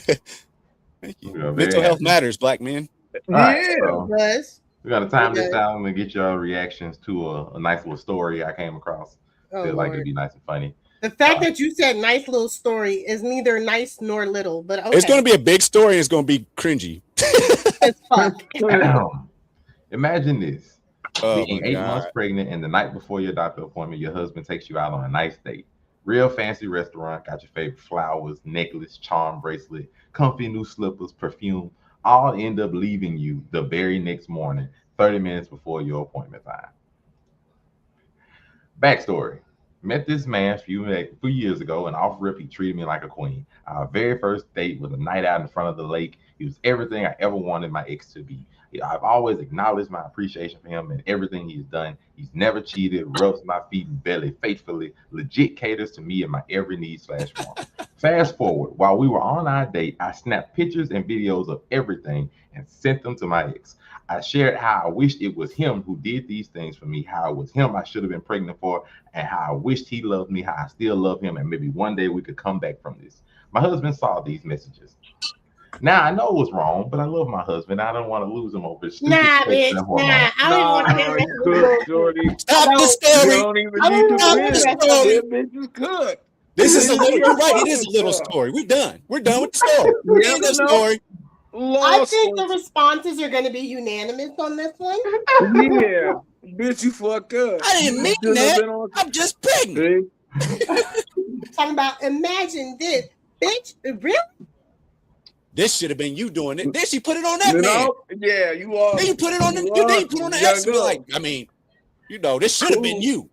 Thank you. Mental health matters, black men. Yeah. We got to time this down and get your reactions to a nice little story I came across. Feel like it'd be nice and funny. The fact that you said nice little story is neither nice nor little, but okay. It's going to be a big story. It's going to be cringy. It's fun. Imagine this. Oh, being 8 months pregnant and the night before your doctor appointment, your husband takes you out on a nice date. Real fancy restaurant, got your favorite flowers, necklace, charm bracelet, comfy new slippers, perfume, all end up leaving you the very next morning, 30 minutes before your appointment time. Backstory. Met this man a few years ago, and off rip, he treated me like a queen. Our very first date was a night out in front of the lake. He was everything I ever wanted my ex to be. I've always acknowledged my appreciation for him and everything he's done. He's never cheated, rubs my feet and belly faithfully, legit caters to me and my every need/want. Fast forward, while we were on our date, I snapped pictures and videos of everything and sent them to my ex. I shared how I wished it was him who did these things for me, how it was him I should have been pregnant for, and how I wished he loved me, how I still love him, and maybe one day we could come back from this. My husband saw these messages. Now, I know it was wrong, but I love my husband. I don't want to lose him over stupid bitch. I don't want to Stop the story. You don't even need to finish. That bitch is good. This is a little, you're right. It is a little story. We're done. We're done with the story. We're done with the story. I think the responses are going to be unanimous on this one. Yeah. Bitch, you fucked up. I didn't mean that. I'm just pregnant. Talking about imagine this. Bitch, really? This should have been you doing it. Then she put it on that man. Yeah, you are. Then you put it on the. Then you put on the ex. Like, I mean, this should have been you.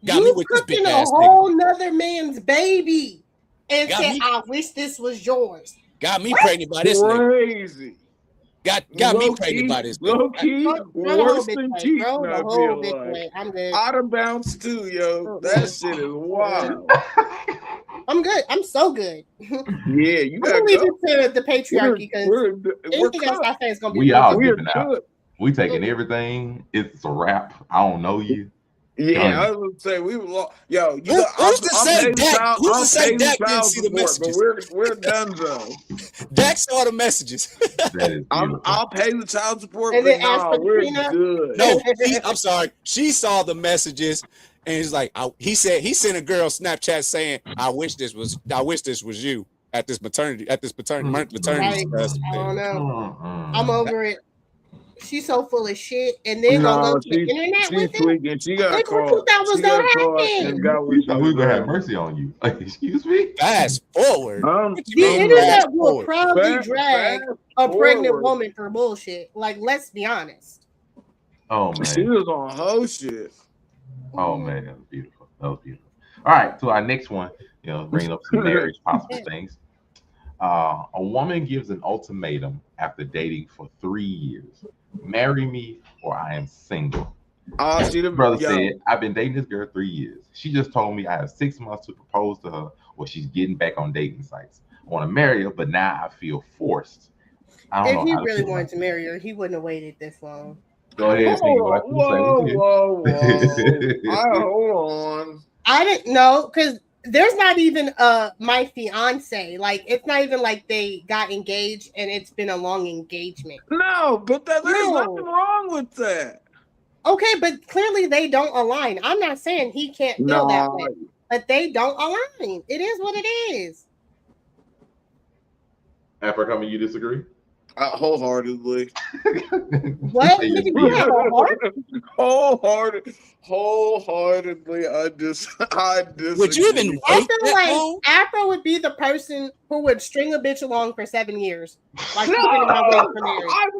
Got me with this big ass a whole nother man's baby, and said, "I wish this was yours." Got me pregnant by this crazy. Got me pregnant by this. Low key, worse than cheating. I feel like. I'm good. Out of bounds too, yo. That shit is wild. I'm good. I'm so good. Yeah, you got to leave it to the patriarchy because anything else I say is gonna be. We all giving out. We taking everything. It's a wrap. I don't know you. Yeah, I was gonna say we were. Yo, who's to say Dak? Who's to say Dak didn't see the messages? But we're done though. Dak saw the messages. I'll pay the child support, and but no, we're good. No, I'm sorry. She saw the messages, and he's like, he said he sent a girl Snapchat saying, "I wish this was you at this paternity right. I don't know. I'm over it. She's so full of shit, and then gonna go to the internet with it. She got caught. Who thought was gonna happen? We thought we were gonna have mercy on you. Like, excuse me. Fast forward. The internet will proudly drag a pregnant woman for bullshit. Like, let's be honest. Oh man, she was on whole shit. Oh man, that was beautiful. All right, to our next one. Bringing up some marriage possible things. A woman gives an ultimatum after dating for 3 years. Marry me or I am single. Brother said, I've been dating this girl 3 years. She just told me I have 6 months to propose to her or she's getting back on dating sites. I want to marry her, but now I feel forced. If he really wanted to marry her, he wouldn't have waited this long. Go ahead, whoa. Hold on. I didn't know because there's not even my fiance. Like, it's not even like they got engaged and it's been a long engagement. No, but there's nothing wrong with that. Okay, but clearly they don't align. I'm not saying he can't feel that way, but they don't align. It is what it is. Africa, you disagree? Wholeheartedly. What? Nigga, you have a heart? Wholeheartedly. I disagree. Would you even I wait feel that like long? Afro would be the person who would string a bitch along for 7 years. Like, No, keeping them away from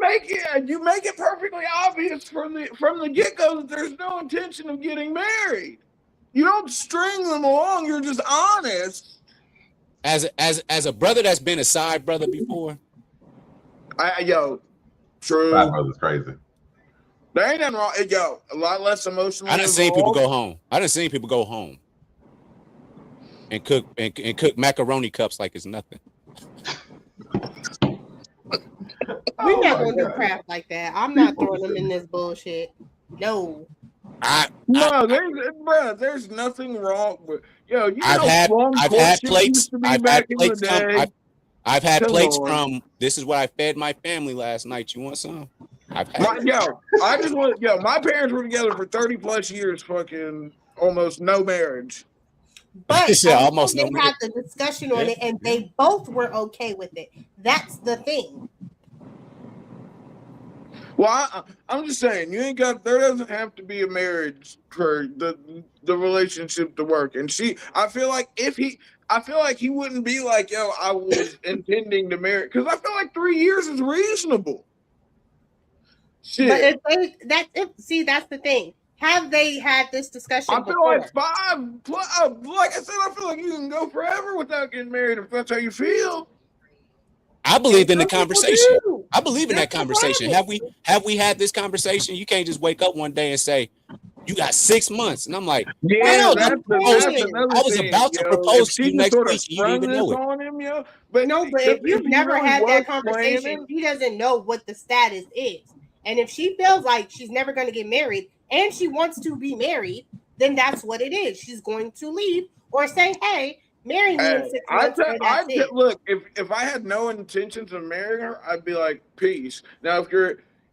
marriage. you make it perfectly obvious from the get-go that there's no intention of getting married. You don't string them along, you're just honest. As a brother that's been a side brother before. True. My brother's crazy. There ain't nothing wrong. Yo, a lot less emotional. I done seen people go home. I done seen people go home and cook macaroni cups like it's nothing. We're not gonna do crap like that. I'm not throwing them in this bullshit. No. There's nothing wrong with I've had plates. I've had plates from this is what I fed my family last night. You want some? My parents were together for 30 plus years, fucking almost no marriage. But almost they had the discussion on it and they both were okay with it. That's the thing. Well, I'm just saying, there doesn't have to be a marriage for the relationship to work. And I feel like he wouldn't be like, I was intending to marry, because I feel like 3 years is reasonable. Shit. But that's the thing. Have they had this discussion? I feel like 5 plus. Like I said, I feel like you can go forever without getting married if that's how you feel. I believe in the conversation. I believe in that conversation. Have we had this conversation? You can't just wake up one day and say, you got 6 months. And I'm like, I was about to propose to you next week. You didn't even know it. But if you've never had that conversation, she doesn't know what the status is. And if she feels like she's never going to get married and she wants to be married, then that's what it is. She's going to leave or say, hey, marry me in 6 months. Look, if I had no intentions of marrying her, I'd be like, peace. Now,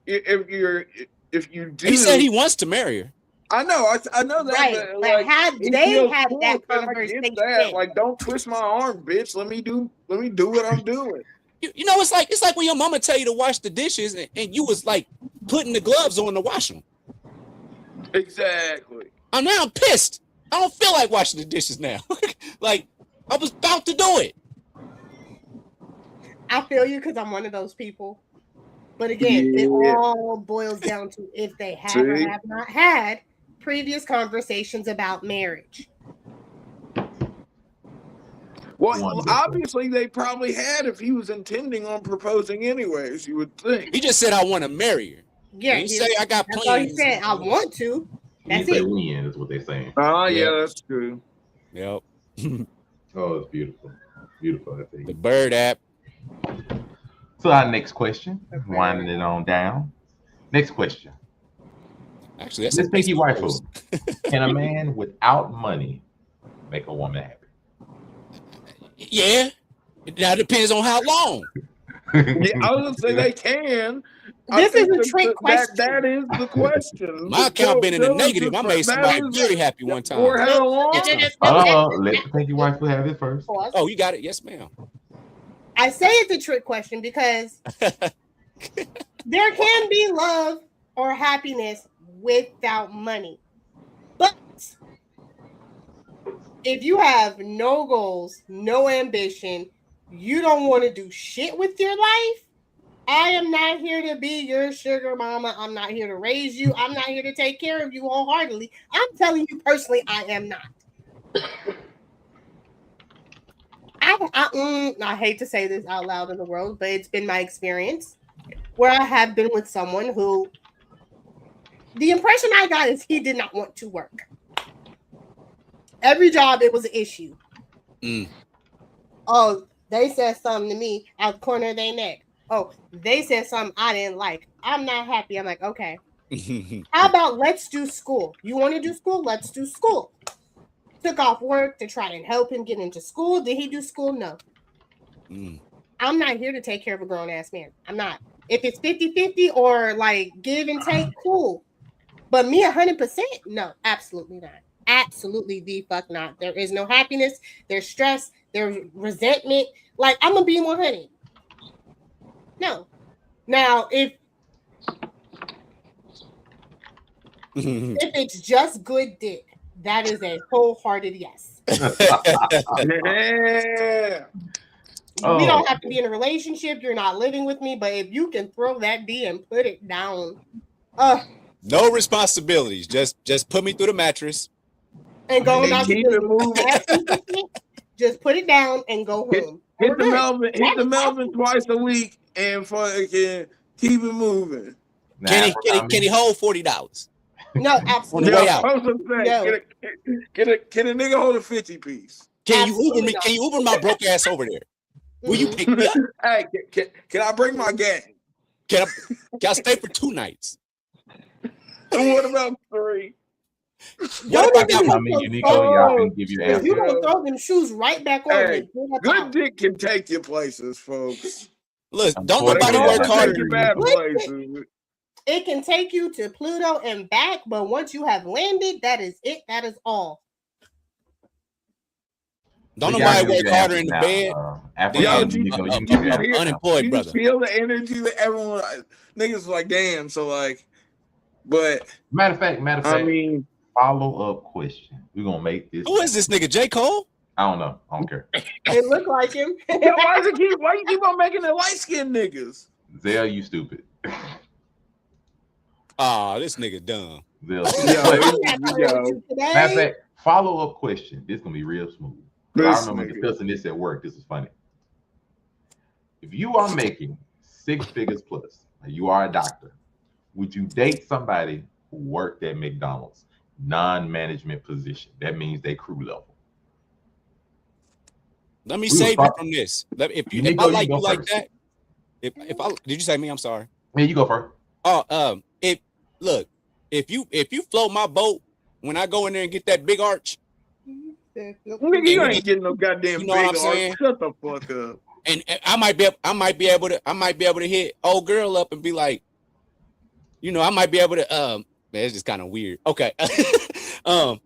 if you do, he said he wants to marry her. I know that. Right. But had they had that conversation, like, don't twist my arm, bitch. Let me do what I'm doing. You know, it's like when your mama tell you to wash the dishes and you was like putting the gloves on to wash them. Exactly. Now I'm pissed. I don't feel like washing the dishes now. Like, I was about to do it. I feel you because I'm one of those people. But again, it all boils down to if they have or have not had previous conversations about marriage. Well, obviously they probably had if he was intending on proposing anyways, you would think. He just said, I want to marry her. Yeah. He say, I got plans. That's all he said, I want to. That's it. Win is what they're saying. Oh, yeah, that's true. Yep. Oh, it's beautiful. Beautiful, I think. The Bird app. So our next question, winding it on down. Next question. Actually, that's Miss Pinky Waifu. Can a man without money make a woman happy? Yeah. Now it depends on how long. Yeah, I was gonna say they can. This is a trick question. That is the question. My account been in the negative. I made somebody very happy one time. For how long? Let the Pinky Waifu have it first. Oh, you got it. Yes, ma'am. I say it's a trick question because there can be love or happiness without money. But if you have no goals, no ambition, you don't want to do shit with your life, I am not here to be your sugar mama. I'm not here to raise you. I'm not here to take care of you wholeheartedly. I'm telling you personally, I am not. I hate to say this out loud in the world, but it's been my experience where I have been with someone who the impression I got is he did not want to work. Every job, it was an issue. Oh, they said something to me out the corner of their neck. Oh, they said something I didn't like. I'm not happy. I'm like, okay. How about let's do school? You want to do school? Let's do school. Took off work to try and help him get into school. Did he do school? No. I'm not here to take care of a grown-ass man. I'm not. If it's 50-50 or like give and take, cool. But me 100%? No, absolutely not. Absolutely the fuck not. There is no happiness. There's stress. There's resentment. Like, I'm going to be 100. No. Now, if it's just good dick, that is a wholehearted yes. Yeah. We don't have to be in a relationship. You're not living with me, but if you can throw that D and put it down, no responsibilities. Just put me through the mattress and go about keep it moving. Just put it down and go home. Hit the Melvin twice a week and fucking keep it moving. Can he hold $40? No, absolutely. Can a nigga hold a 50 piece? Can you Uber me? Can you Uber my broke ass over there? Will you pick me up? Hey, can I bring my gang? Can I stay for 2 nights? What about 3? Y'all can give you answers. You gonna throw them shoes right back on me. Good dick can take you places, folks. Look, don't nobody work harder. It can take you to Pluto and back, but once you have landed, that is it. That is all. Don't nobody work harder in the bed. Unemployed you brother. Feel the energy that everyone niggas like, damn. So like, but matter of fact, I mean, follow-up question. We're gonna make this. Who is this nigga? J. Cole? I don't know. I don't care. It look like him. Why you keep on making it light-skinned niggas? Zell, you stupid. This nigga dumb. Zell. Matter of fact, follow-up question. This is gonna be real smooth. I remember discussing this at work. This is funny. If you are making 6 figures plus, and you are a doctor, would you date somebody who worked at McDonald's, non-management position? That means they crew level. Let me save you from this. If I like you like that, if I did you say me? I'm sorry. Yeah, you go first. If you float my boat when I go in there and get that big arch. Nigga, you ain't getting no goddamn big arch. Shut the fuck up. And I might be able to hit old girl up and be like, I might be able to man, it's just kind of weird. Okay. And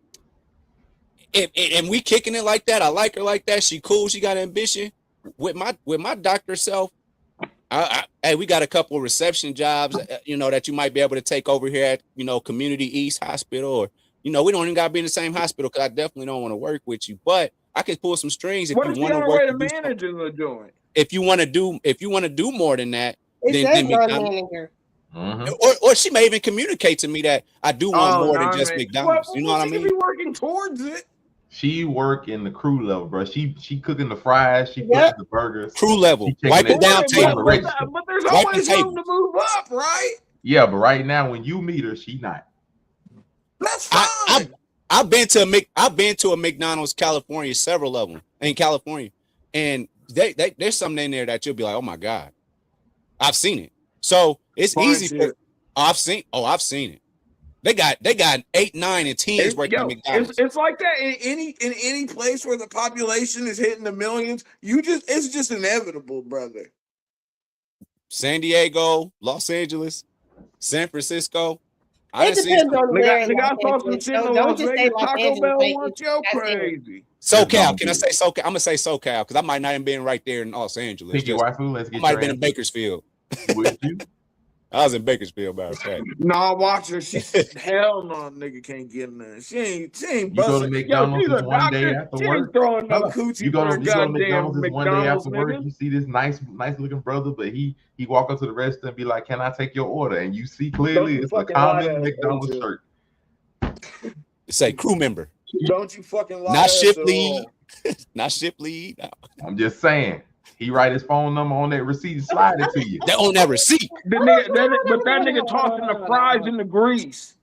we kicking it like that. I like her like that. She cool. She got ambition. With my doctor self, hey, we got a couple of reception jobs, that you might be able to take over here at, Community East Hospital, or, we don't even got to be in the same hospital because I definitely don't want to work with you. But I can pull some strings if you want to work. What managing the joint? If you want to do more than that, then manager. Or she may even communicate to me that I do want more than just McDonald's. You know what I mean? She be working towards it. She work in the crew level, bro. She cooking the fries. She cooking the burgers. Crew level. Wipe it down table. But there's always room to move up, right? Yeah, but right now when you meet her, she not. That's fine. I've been to a McDonald's California, several of them in California, and there's something in there that you'll be like, oh my God, I've seen it. So it's easy for I've seen it. They got 8, 9, and 10s working at McDonald's. It's like that in any place where the population is hitting the millions. It's just inevitable, brother. San Diego, Los Angeles, San Francisco. It depends on where. I saw some shit in Las Vegas Taco Bell once. Yo, crazy. SoCal. Can I say SoCal? I'm gonna say SoCal because I might not have been right there in Los Angeles. Pick your waifu. Let's get. I might have been in Bakersfield. Would you? I was in Bakersfield, matter of fact. No, watch her. She said, hell no, nigga can't get none. She ain't busting. You go to McDonald's one day after she work. Ain't throwing no coochie. You go to McDonald's one day after work. You see this nice looking brother, but he walk up to the restaurant and be like, "Can I take your order?" And you see clearly it's a common McDonald's shirt. Say crew member. Don't you fucking lie. Not shift lead. Not shift lead. No. I'm just saying. He write his phone number on that receipt and slide it to you. That on that receipt. But that nigga tossing the fries in the grease.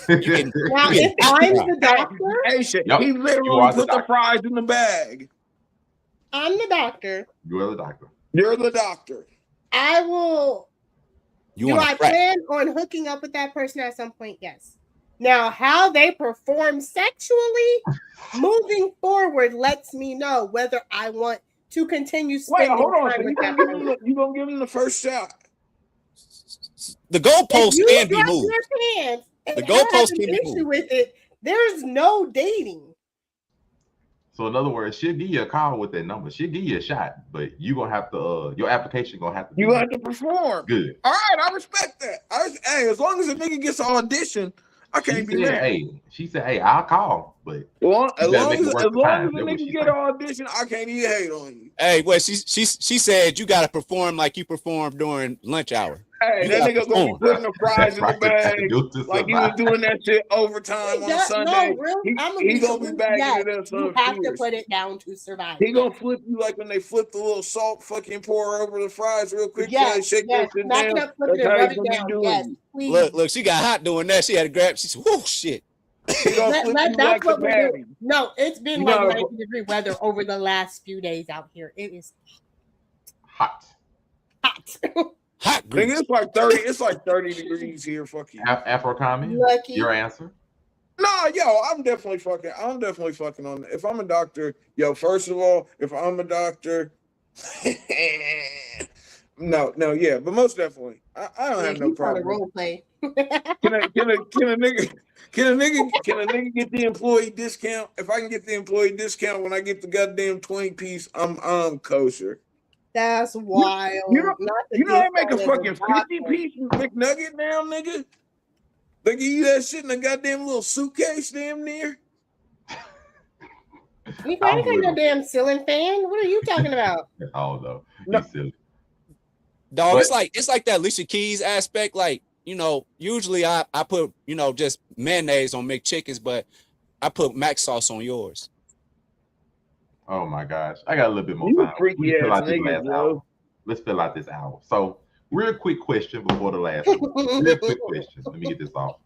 Now, if I'm the doctor, he literally put the fries in the bag. I'm the doctor. You are the doctor. You're the doctor. I will. Do I plan on hooking up with that person at some point? Yes. Now, how they perform sexually moving forward lets me know whether I want to continue spending time with that person. You gonna give him the first shot? The goalpost can be moved. The goalpost can be moved. With it, there's no dating. So in other words, she'll give you a call with that number. She'll give you a shot, but you gonna have to your application gonna have to be You have to perform. good. All right, I respect that. Hey, as long as a nigga gets an audition, I can't be mad. She said, hey, I'll call, but well, as long as the time. nigga get an audition, I can't even hate on you. Hey, well, she said you gotta perform like you performed during lunch hour. Hey, that nigga gonna be putting the fries in the bag like he was doing that shit overtime on Sunday. No, he gonna be bagging it up. You have to put it down to survive. He gonna flip you like when they flip the little salt fucking pour over the fries real quick. Yes, shake that shit down. That's how he's gonna be doing. Yes, please. Look, she got hot doing that. She had to grab. She said, "Whoa, shit." That's what we're doing. No, it's been like 90-degree weather over the last few days out here. It is hot. Hot. Nigga, it's like 30. It's like 30 degrees here. Fuck you. Afro comment. Your answer? Nah, yo, I'm definitely fucking on. If I'm a doctor, yo, first of all, if I'm a doctor, no, yeah, but most definitely, I don't have no problem. Role play. Can a nigga get the employee discount? If I can get the employee discount when I get the goddamn 20-piece, I'm kosher. That's wild. You know I make a fucking 50-piece McNugget now, nigga? They give you that shit in a goddamn little suitcase damn near. You ain't got no damn ceiling fan. What are you talking about? Oh no. Silly. Dog, it's like that Alicia Keys aspect. Like, you know, usually I put, you know, just mayonnaise on McChickens, but I put mac sauce on yours. Oh my gosh. I got a little bit more time. Let's fill out this hour. So real quick question before the last one. Real quick question. Let me get this off.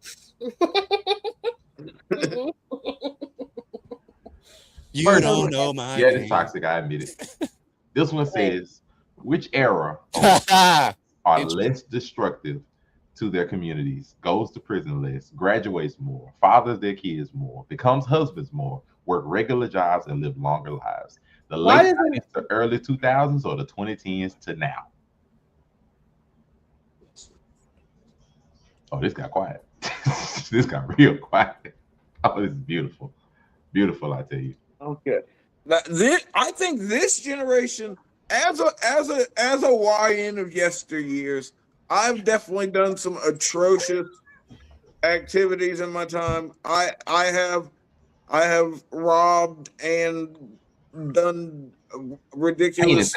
You don't know my name. It's toxic, I admit it. This one says, which era are less destructive to their communities, goes to prison less, graduates more, fathers their kids more, becomes husbands more, work regular jobs, and live longer lives? The late 90s to early 2000s or the 2010s to now? Oh, this got quiet. This got real quiet. Oh, this is beautiful. Beautiful, I tell you. Okay. I think this generation, as a YN of yesteryears, I've definitely done some atrocious activities in my time. I have robbed and done ridiculous.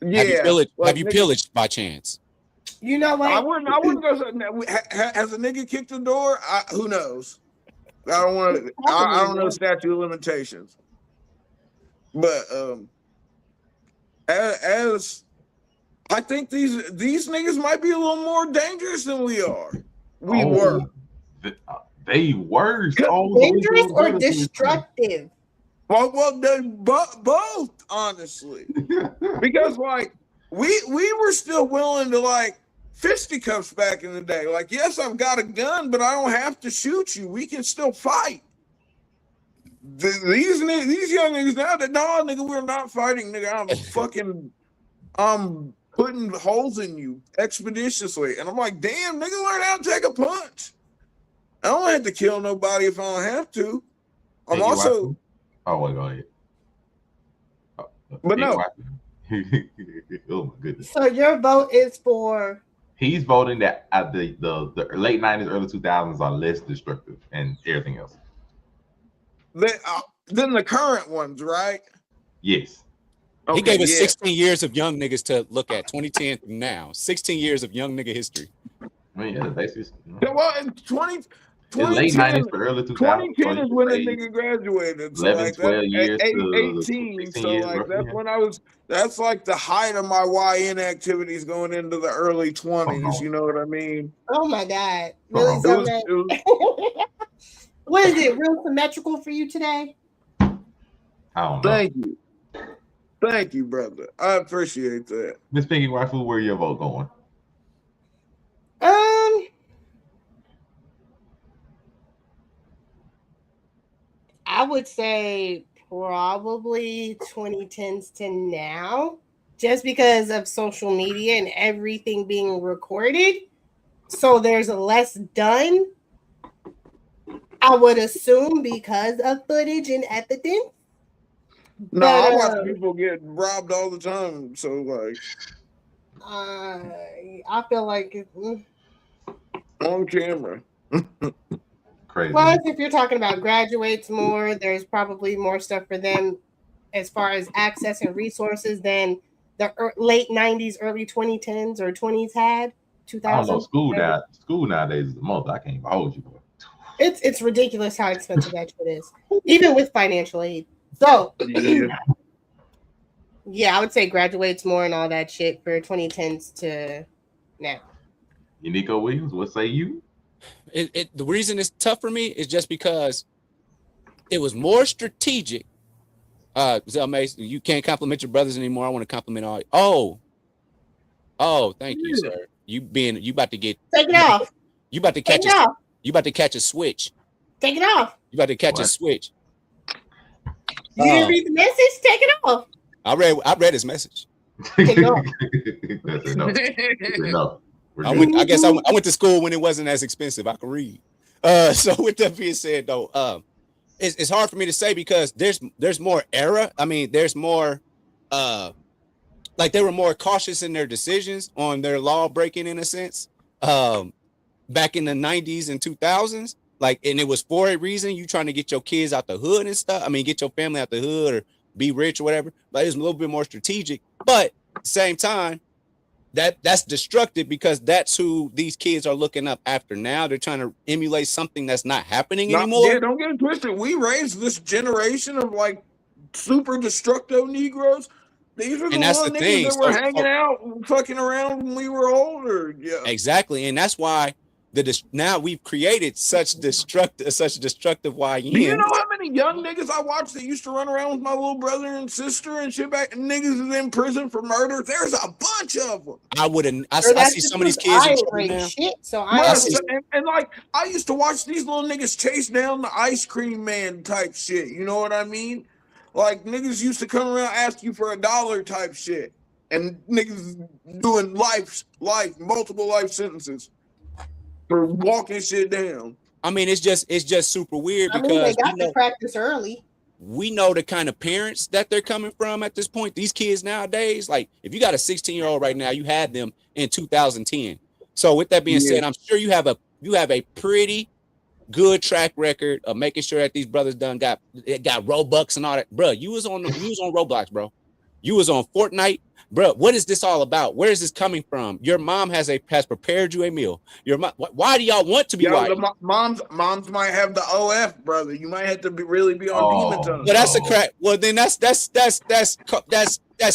Yeah. Have you pillaged by chance? You know what? I wouldn't go. Has a nigga kicked the door? Who knows? I don't want to. I don't know statute of limitations. But as I think these niggas might be a little more dangerous than we are. We were. They were dangerous or destructive. Well, both, honestly, because like we were still willing to like fisticuffs back in the day. Like, yes, I've got a gun, but I don't have to shoot you. We can still fight. These young niggas now, no, nigga, we're not fighting, nigga. I'm putting holes in you expeditiously, and I'm like, damn, nigga, learn how to take a punch. I don't have to kill nobody if I don't have to. I'm also. Oh, well, go ahead. But no. Oh my goodness. So your vote is for? He's voting that the late 90s, early 2000s are less destructive and everything else. Than the current ones, right? Yes. Okay, he gave us 16 years of young niggas to look at, 2010 to now. 16 years of young nigga history. I mean, yeah, basically. Well, in late 90s to early 2000s. 2010 is when the nigga graduated. So 11, 12 years 18. So like that's when I was. That's like the height of my YN activities going into the early 20s. You know what I mean? Oh my God! Really? What is it? Real symmetrical for you today? I don't know. Thank you, brother. I appreciate that. Miss Pinky Waifu, where your vote going? I would say probably 2010s to now, just because of social media and everything being recorded. So there's less done. I would assume because of footage and evidence. No, I watch people get robbed all the time. So like, I feel like on camera. Crazy. Plus, if you're talking about graduates more, there's probably more stuff for them as far as access and resources than the late 90s, early 2010s or 20s had. 2000s. I don't know. School nowadays is the most. I can't even hold you, boy. It's ridiculous how expensive that shit is, even with financial aid. So, yeah, I would say graduates more and all that shit for 2010s to now. Unico Williams, what say you? The reason it's tough for me is just because it was more strategic. Zell Mason, you can't compliment your brothers anymore. I want to compliment all. Oh, thank you, sir. You about to get take it off. You about to catch a switch. Take it off. You about to catch a switch. You didn't read the message? Take it off. I read his message. Take it off. No. I went to school when it wasn't as expensive. I could read. So with that being said, though, it's hard for me to say because there's more error. I mean, there's more like they were more cautious in their decisions on their law breaking in a sense. Back in the 90s and 2000s, like, and it was for a reason. You trying to get your kids out the hood and stuff. I mean, get your family out the hood or be rich or whatever. But it's a little bit more strategic. But at the same time, that's destructive because that's who these kids are looking up after now. They're trying to emulate something that's not happening anymore. Yeah, don't get it twisted. We raised this generation of like super destructo Negroes. These are the little niggas that were hanging out and fucking around when we were older. Yeah, exactly, and that's why now we've created such destructive YNs. Do you know how many young niggas I watched that used to run around with my little brother and sister and shit back? And niggas is in prison for murder. There's a bunch of them. I see some of these kids in shit. So and like I used to watch these little niggas chase down the ice cream man type shit. You know what I mean? Like niggas used to come around ask you for $1 type shit, and niggas doing multiple life sentences for walking shit down. I mean, it's just super weird because they got to practice early. We know the kind of parents that they're coming from at this point. These kids nowadays, like if you got a 16-year-old right now, you had them in 2010. So with that being said, I'm sure you have a pretty good track record of making sure that these brothers got Robux and all that. Bro, you was on Roblox, bro. You was on Fortnite. Bro, what is this all about? Where is this coming from? Your mom has prepared you a meal. Your mom. Why do y'all want to be white? Moms might have the OF, brother. You might have to really be on demon time. Well, that's a crack. Well, then that's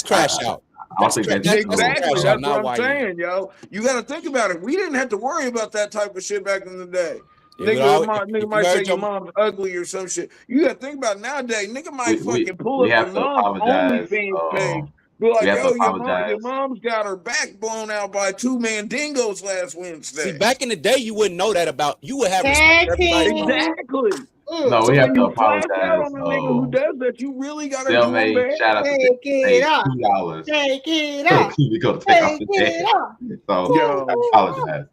crash out. Exactly. That's what I'm saying, yo. You got to think about it. We didn't have to worry about that type of shit back in the day. Nigga might say your mom's ugly or some shit. You got to think about it nowadays. Nigga might fucking pull up your mom's OnlyFans page. Be like, yo, your mom's got her back blown out by 2 Mandingos last Wednesday. See, back in the day, you wouldn't know that about. You would have respect for everybody. Exactly. No, we have to apologize. On the nigga who does that, you really got to do it. Shout out to $2. Take it off. We go to take off the debt. So apologize.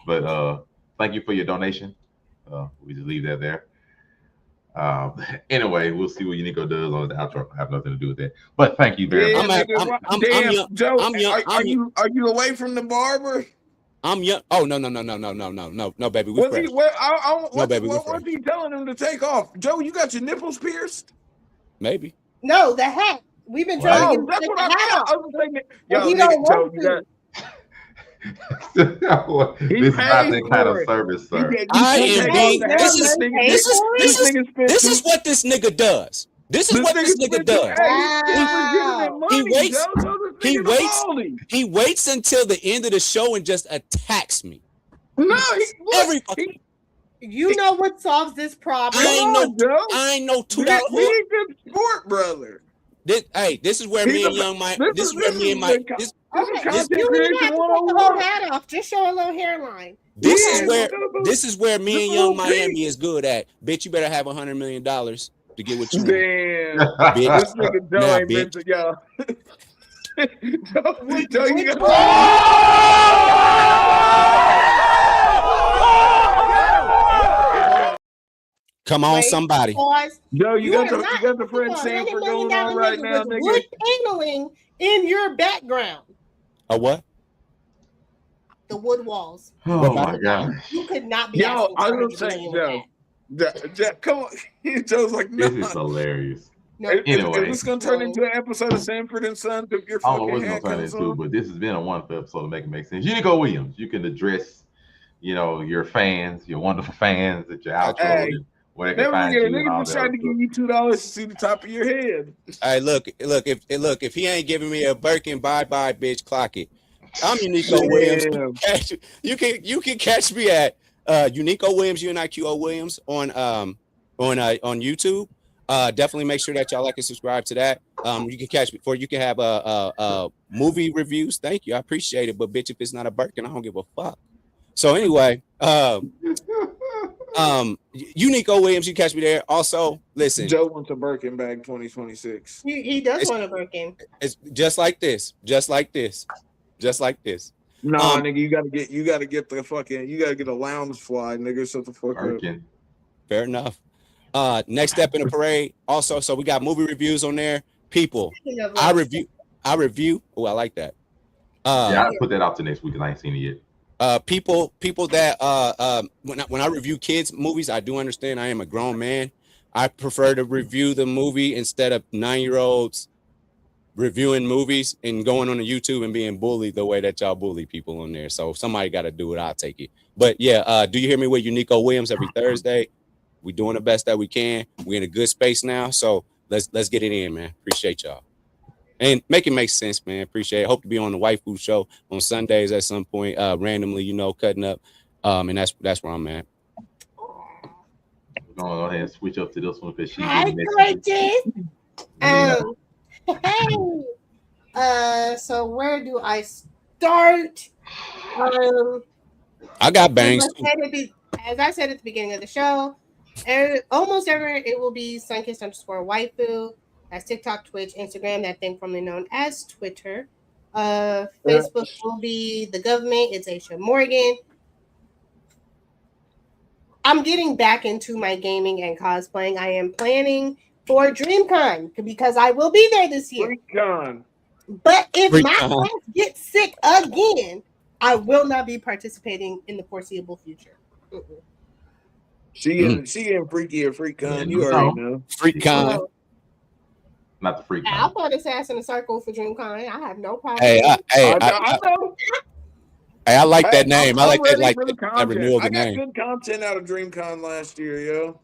But thank you for your donation. We just leave that there. Anyway, we'll see what Unico does on the outro. I have nothing to do with that. But thank you very much. Joe, are you away from the barber? I'm young. Oh no, baby. What's he telling him to take off? Joe, you got your nipples pierced? Maybe. No, the hat. We've been trying to get the hat off. Yo, he don't want to. This is not that kind of service, sir. This is what this nigga does. This is what this nigga does. He waits until the end of the show and just attacks me. No, you know what solves this problem? I ain't no $2. We ain't good sport, brother. This is where me and Young Mike. This is where me and Mike. You didn't have to take the whole hat off. Just show a little hairline. This is where me and Young Miami is good at. Bitch, you better have $100 million to get what you want. Damn, bitch. This nigga Joe ain't been to y'all. Come on, somebody. Pause. Yo, you got the Fred Fred Sanford $100 going million on right now, with nigga. wood paneling in your background. A what? The wood walls. Oh my God. You could not be. Yo, asking I for was $100 saying, million with that. come on. Joe's like, no. This is hilarious. No. Anyway. Is this going to turn into an episode of Sanford and Son if your I don't know fucking what's hat gonna turn comes into, on? but this has been a wonderful episode to make it make sense. Unico Williams, you can address, your fans, your wonderful fans that you're out and where they can Never find forget, a you. nigga just tried to give you $2 to see the top of your head. Hey, look, if he ain't giving me a Birkin, bye, bitch, clock it. I'm Unico Williams. You can catch me at Unico Williams, UNIQO Williams on YouTube. Definitely make sure that y'all like and subscribe to that. You can catch me before you can have a movie reviews. Thank you, I appreciate it. But bitch, if it's not a Birkin, I don't give a fuck. So anyway, Unico Williams, you catch me there. Also, listen, Joe wants a Birkin bag 2026. He does want a Birkin. It's just like this. Nah, nigga, you gotta get a lounge fly, nigga. Shut the fuck up. Fair enough. Next step in the parade. Also, so we got movie reviews on there. People, I review. Oh, I like that. Yeah, I put that out to next week because I ain't seen it yet. People that when I review kids movies, I do understand I am a grown man. I prefer to review the movie instead of 9-year-olds reviewing movies and going on the YouTube and being bullied the way that y'all bully people on there. So if somebody got to do it, I'll take it. But yeah, do you hear me with Unico Williams every Thursday? We doing the best that we can. We're in a good space now, so let's get it in, man. Appreciate y'all. And make it make sense, man. Appreciate it. Hope to be on the Waifu Show on Sundays at some point, randomly, cutting up. And that's where I'm at. We're gonna go ahead and switch up to this one because she's Hi, gorgeous. Hey. So where do I start? I got bangs. As I said at the beginning of the show, almost everywhere it will be Sunkissed_waifu. That's TikTok, Twitch, Instagram, that thing formerly known as Twitter. Facebook will be the government. It's Aisha Morgan. I'm getting back into my gaming and cosplaying. I am planning for DreamCon because I will be there this year. DreamCon. But if my class gets sick again, I will not be participating in the foreseeable future. She getting freaky at FreakCon. You already know. FreakCon. Not the FreakCon. I'll put Assassin in a circle for DreamCon. I have no problem. I like that name. I like that, like that renewal of the name. I got good content out of DreamCon last year, yo.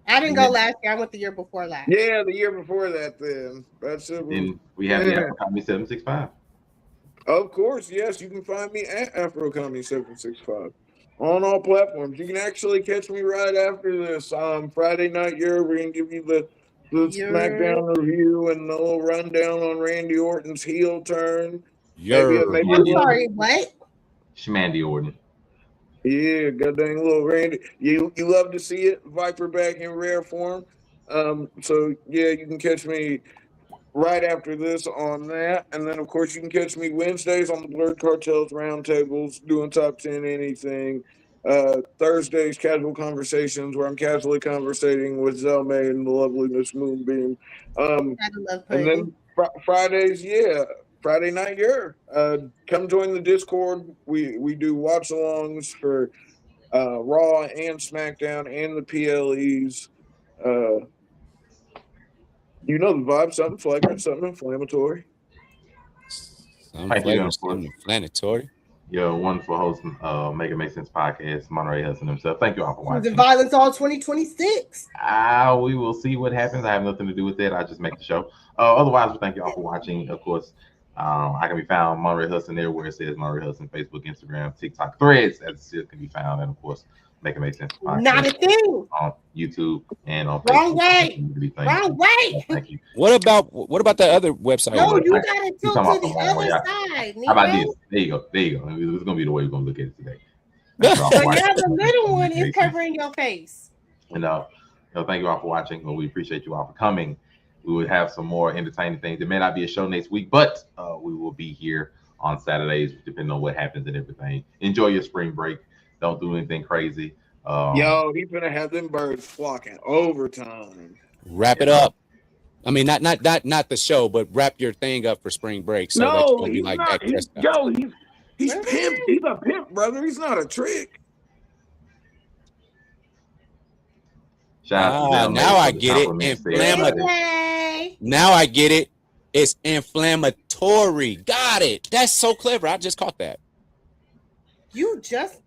I didn't go last year. I went the year before last. Yeah, the year before that. Then that's it. And we have the Afrocomedy 765. Of course, yes. You can find me at Afrocomedy 765 on all platforms. You can actually catch me right after this Friday night. We're gonna give you the SmackDown review and a little rundown on Randy Orton's heel turn. I'm sorry, what? Schmandy Orton. Yeah, goddamn little Randy. You love to see it. Viper back in rare form. So yeah, you can catch me right after this on that. And then of course you can catch me Wednesdays on the Blurred Cartels roundtables doing top 10 anything. Thursdays casual conversations where I'm casually conversating with Zelmay and the lovely Miss Moonbeam. And then Fridays, Friday night come join the Discord. We do watch alongs for Raw and SmackDown and the PLEs. You know the vibe, something flagrant, something inflammatory. Something inflammatory. You're a wonderful host, Make It Make Sense podcast, Monterey Hudson himself. Thank you all for watching. The Violence All 2026. We will see what happens. I have nothing to do with that. I just make the show. Otherwise, we thank you all for watching. Of course, I can be found Monterey Hudson there where it says Monterey Hudson, Facebook, Instagram, TikTok, Threads, as it still can be found. And of course, Make It Make Sense podcast. Not a thing. On YouTube and on Wrong Facebook. Wrong way. Thank you. What about that other website? No, you got to tilt to the other side. How about this? There you go. It's gonna be the way we're gonna look at it today. So now the little one is covering your face. And thank you all for watching. Well, we appreciate you all for coming. We will have some more entertaining things. There may not be a show next week, but we will be here on Saturdays, depending on what happens and everything. Enjoy your spring break. Don't do anything crazy. Yo, he's gonna have them birds flocking overtime. Wrap it up. I mean, not the show, but wrap your thing up for spring break. So that you No, can be he's like not. Dak Prescott. He's pimp. He's a pimp, brother. He's not a trick. Now I get it. Now I get it. It's inflammatory. Got it. That's so clever. I just caught that. You just